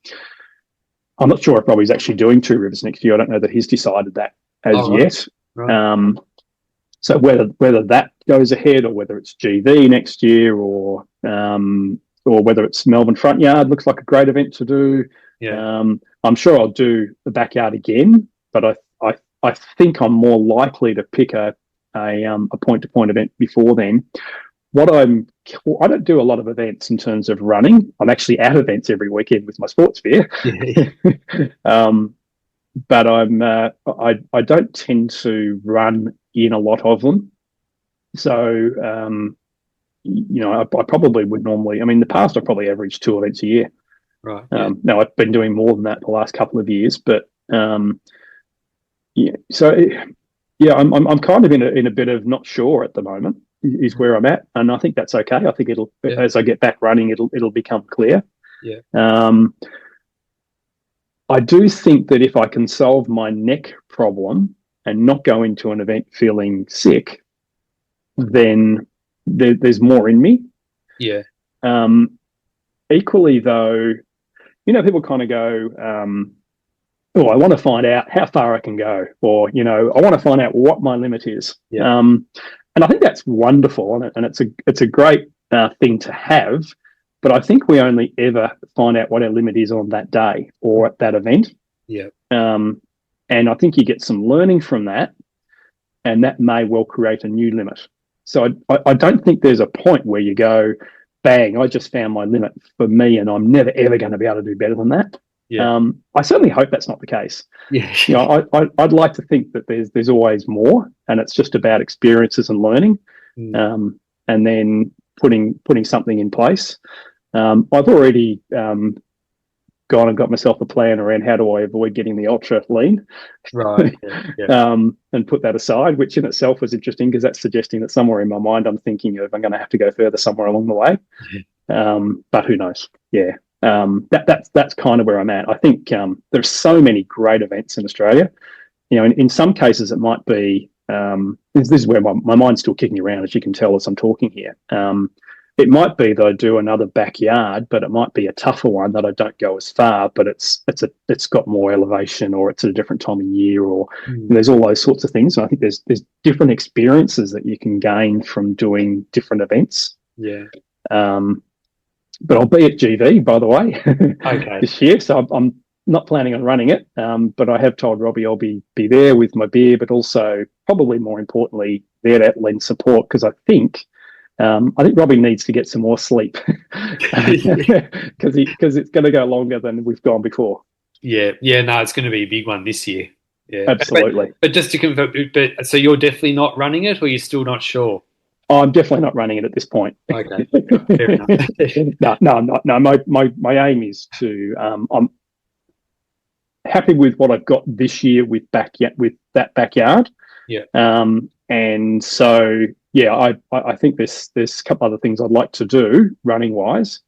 not sure if Robbie's actually doing Two Rivers next year. I don't know that he's decided that as yet. Right. So whether that goes ahead or whether it's GV next year or whether it's Melbourne Front Yard looks like a great event to do. Yeah. I'm sure I'll do the backyard again, but I I think I'm more likely to pick a point-to-point event before then. I don't do a lot of events in terms of running. I'm actually at events every weekend with my sports gear. Yeah. But I don't tend to run in a lot of them. So I probably would normally. I mean, in the past I probably averaged 2 events a year. Right. Yeah. Now I've been doing more than that the last couple of years, but yeah. So yeah, I'm kind of in a bit of not sure at the moment is where I'm at, and I think that's okay. I think it'll as I get back running, it'll become clear. Yeah. I do think that if I can solve my neck problem and not go into an event feeling sick, then there's more in me. Yeah. Equally, though, people kind of go, "Oh, I want to find out how far I can go," or I want to find out what my limit is. Yeah. And I think that's wonderful, and it's a great thing to have. But I think we only ever find out what our limit is on that day or at that event. Yeah. And I think you get some learning from that, and that may well create a new limit. So I don't think there's a point where you go, bang, I just found my limit for me, and I'm never ever going to be able to do better than that. Yeah. I certainly hope that's not the case. Yeah. I'd like to think that there's always more, and it's just about experiences and learning, and then putting something in place. I've already gone and got myself a plan around how do I avoid getting the ultra lean, Right. Yeah. and put that aside, which in itself was interesting because that's suggesting that somewhere in my mind I'm thinking of I'm going to have to go further somewhere along the way. But who knows? Yeah. That's kind of where I'm at. I think there's so many great events in Australia. In some cases it might be this is where my mind's still kicking around, as you can tell as I'm talking here. It might be that I do another backyard, but it might be a tougher one that I don't go as far, but it's got more elevation, or it's at a different time of year, or there's all those sorts of things. And I think there's different experiences that you can gain from doing different events. Yeah. But I'll be at GV, by the way, Okay. this year. So I'm not planning on running it, but I have told Robbie I'll be there with my beer, but also probably more importantly there to lend support, because I think Robbie needs to get some more sleep because it's going to go longer than we've gone before. Yeah. No, it's going to be a big one this year. Yeah, absolutely. But just to confirm, so you're definitely not running it, or you're still not sure? I'm definitely not running it at this point. Okay, fair enough. No, I'm not. No, my aim is to. I'm happy with what I've got this year with that backyard. Yeah. And so yeah, I think there's a couple other things I'd like to do running wise,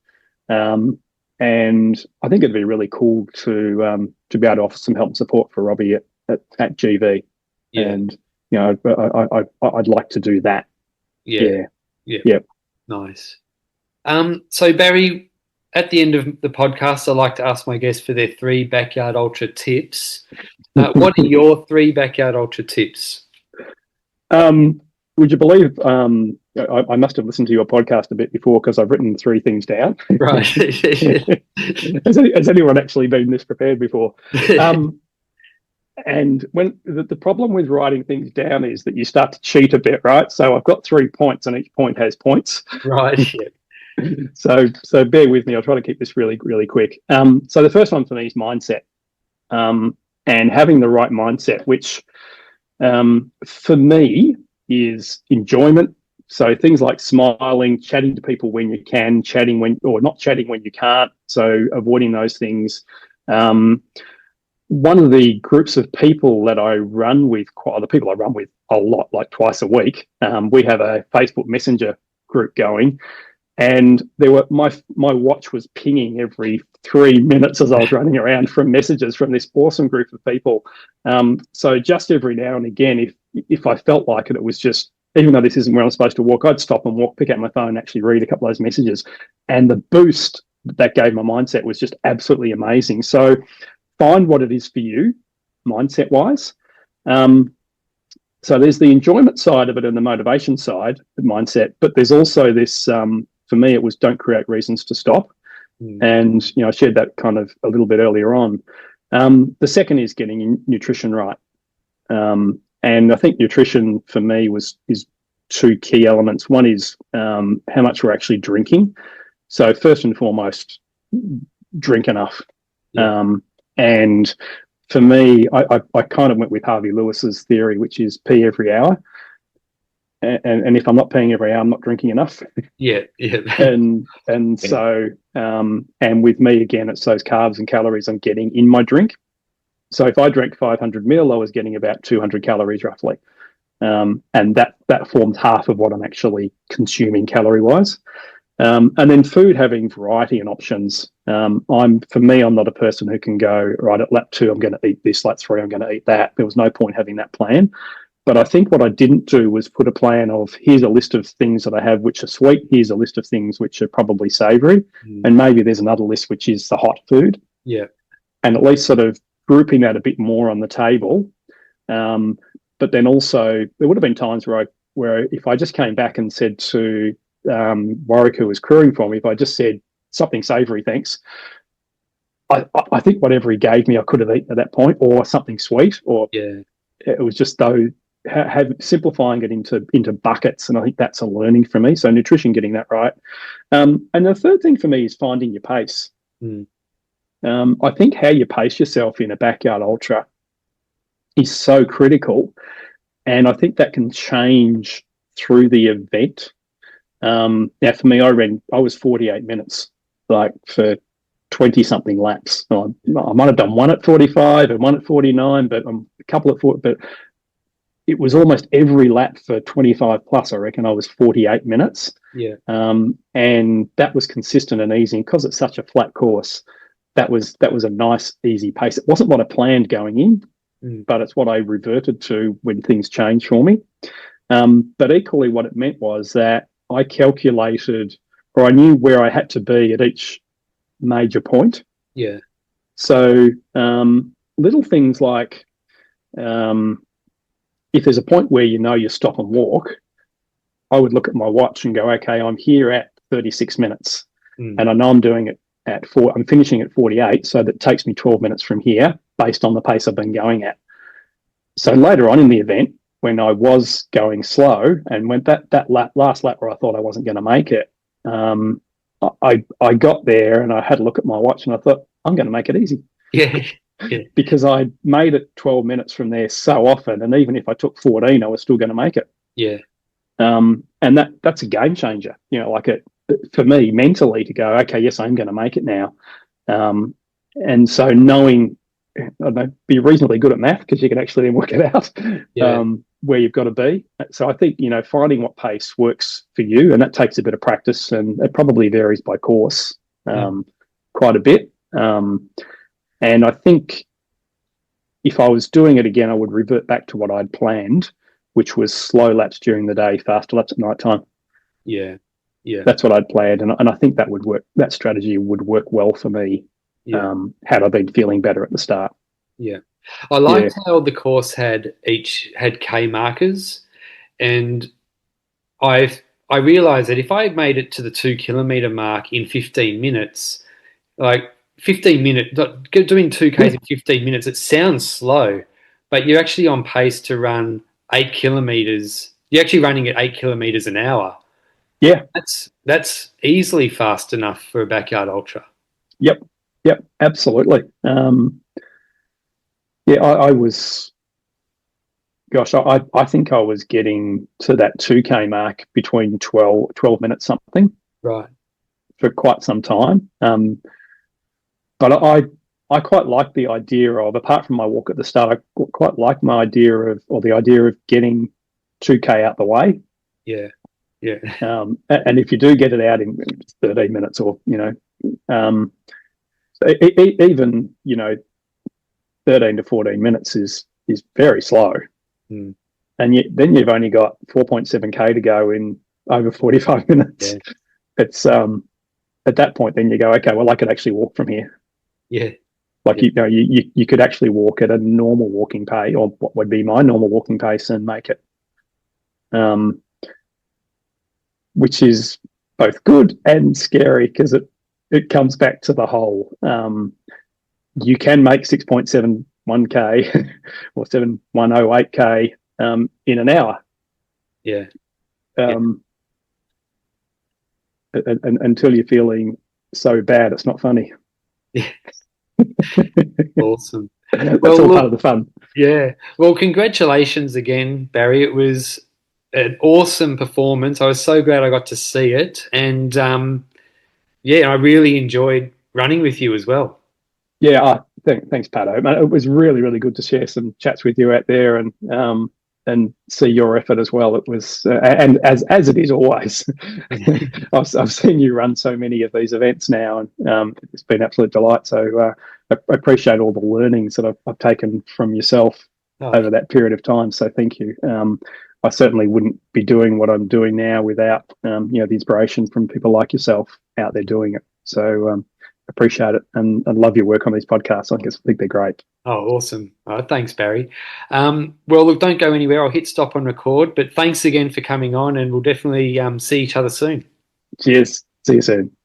and I think it'd be really cool to be able to offer some help and support for Robbie at GV. Yeah. And I'd like to do that. Yeah. Nice. So Barry, at the end of the podcast, I like to ask my guests for their 3 backyard ultra tips. What are your 3 backyard ultra tips? Would you believe I must have listened to your podcast a bit before, because I've written 3 things down. Right. Has anyone actually been this prepared before? And when the problem with writing things down is that you start to cheat a bit, right? So I've got 3 points, and each point has points. Right. Yeah. So bear with me. I'll try to keep this really, really quick. So the first one for me is mindset, and having the right mindset, which for me is enjoyment. So things like smiling, chatting to people when you can, or not chatting when you can't. So avoiding those things. One of the groups of people that I run with, the people I run with a lot, like twice a week, we have a Facebook Messenger group going, and my watch was pinging every 3 minutes as I was running around from messages from this awesome group of people. So just every now and again, if I felt like it, it was just, even though this isn't where I'm supposed to walk, I'd stop and walk, pick out my phone, and actually read a couple of those messages, and the boost that gave my mindset was just absolutely amazing. So find what it is for you, mindset-wise. So there's the enjoyment side of it and the motivation side, the mindset, but there's also this, for me, it was don't create reasons to stop. And, I shared that kind of a little bit earlier on. The second is getting nutrition right. And I think nutrition for me is two key elements. One is how much we're actually drinking. So first and foremost, drink enough. Yeah. And for me, I kind of went with Harvey Lewis's theory, which is pee every hour. And if I'm not peeing every hour, I'm not drinking enough. Yeah. Yeah. And so and with me again, it's those carbs and calories I'm getting in my drink. So if I drank 500 ml, I was getting about 200 calories roughly, and that formed half of what I'm actually consuming calorie wise. And then food having variety and options. I'm not a person who can go right at lap 2. I'm going to eat this. Lap 3, I'm going to eat that. There was no point having that plan. But I think what I didn't do was put a plan of here's a list of things that I have which are sweet. Here's a list of things which are probably savoury, and maybe there's another list which is the hot food. Yeah. And at least sort of grouping that a bit more on the table. But then also there would have been times where if I just came back and said to Warwick, who was crewing for me, if I just said something savoury, thanks, I think whatever he gave me, I could have eaten at that point, or something sweet, or Yeah. it was just though simplifying it into buckets, and I think that's a learning for me. So nutrition, getting that right, and the third thing for me is finding your pace. I think how you pace yourself in a backyard ultra is so critical, and I think that can change through the event. Now, for me, I was 48 minutes, like for 20 something laps. I might have done one at 45 and one at 49, but a couple at 40. But it was almost every lap for 25 plus. I reckon I was 48 minutes. Yeah. And that was consistent and easy because it's such a flat course. That was a nice, easy pace. It wasn't what I planned going in, but it's what I reverted to when things changed for me. But equally, what it meant was that I calculated, or I knew where I had to be at each major point. Yeah. So little things like if there's a point where you stop and walk, I would look at my watch and go, okay, I'm here at 36 minutes, and I know I'm doing it at 4. I'm finishing at 48, so that takes me 12 minutes from here based on the pace I've been going at. So later on in the event, when I was going slow and went that last lap where I thought I wasn't going to make it, I got there and I had a look at my watch and I thought, I'm going to make it easy. Yeah. Yeah. Because I made it 12 minutes from there so often, and even if I took 14, I was still going to make it. Yeah. And that's a game changer, like it for me mentally to go, okay, yes, I'm going to make it now. And so knowing, be reasonably good at math because you can actually then work it out. Yeah. Where you've got to be. So I think, finding what pace works for you, and that takes a bit of practice, and it probably varies by course quite a bit. And I think if I was doing it again, I would revert back to what I'd planned, which was slow laps during the day, faster laps at night time. Yeah. Yeah. That's what I'd planned. And I think that would work. That strategy would work well for me had I been feeling better at the start. Yeah. I liked how the course had K markers, and I realized that if I made it to the 2 kilometer mark in 15 minutes, like 15 minutes, doing 2Ks in 15 minutes, it sounds slow, but you're actually on pace to run 8 kilometers. You're actually running at 8 kilometers an hour. Yeah. That's easily fast enough for a backyard ultra. Yep, absolutely. I was, gosh, I think I was getting to that 2K mark between 12 minutes something. Right. For quite some time. But I quite like the idea of, apart from my walk at the start, I quite like the idea of getting 2K out the way. Yeah. Yeah. And if you do get it out in 13 minutes or, even, 13 to 14 minutes is very slow. And then you've only got 4.7K to go in over 45 minutes. Yeah. It's at that point, then you go, okay, well, I could actually walk from here. Yeah. Like, you could actually walk at a normal walking pace, or what would be my normal walking pace, and make it. Which is both good and scary because it comes back to the whole, you can make 6.7 1K or 7,108K in an hour. Yeah. Yeah. Um, until you're feeling so bad, it's not funny. Yeah. Awesome. That's Well, all part of look, the fun. yeah. Well, congratulations again, Barry. It was an awesome performance. I was so glad I got to see it. And yeah, I really enjoyed running with you as well. Yeah, thanks, Pato. Man, it was really, really good to share some chats with you out there and see your effort as well. It was, and as it is always, I've seen you run so many of these events now, and it's been an absolute delight. So I appreciate all the learnings that I've taken from yourself Oh, over that period of time. So thank you. I certainly wouldn't be doing what I'm doing now without the inspiration from people like yourself out there doing it. So appreciate it and love your work on these podcasts. I think they're great. oh, awesome. Thanks, Barry. Well, look, don't go anywhere. I'll hit stop on record, but thanks again for coming on, and we'll definitely see each other soon. Cheers. See you soon.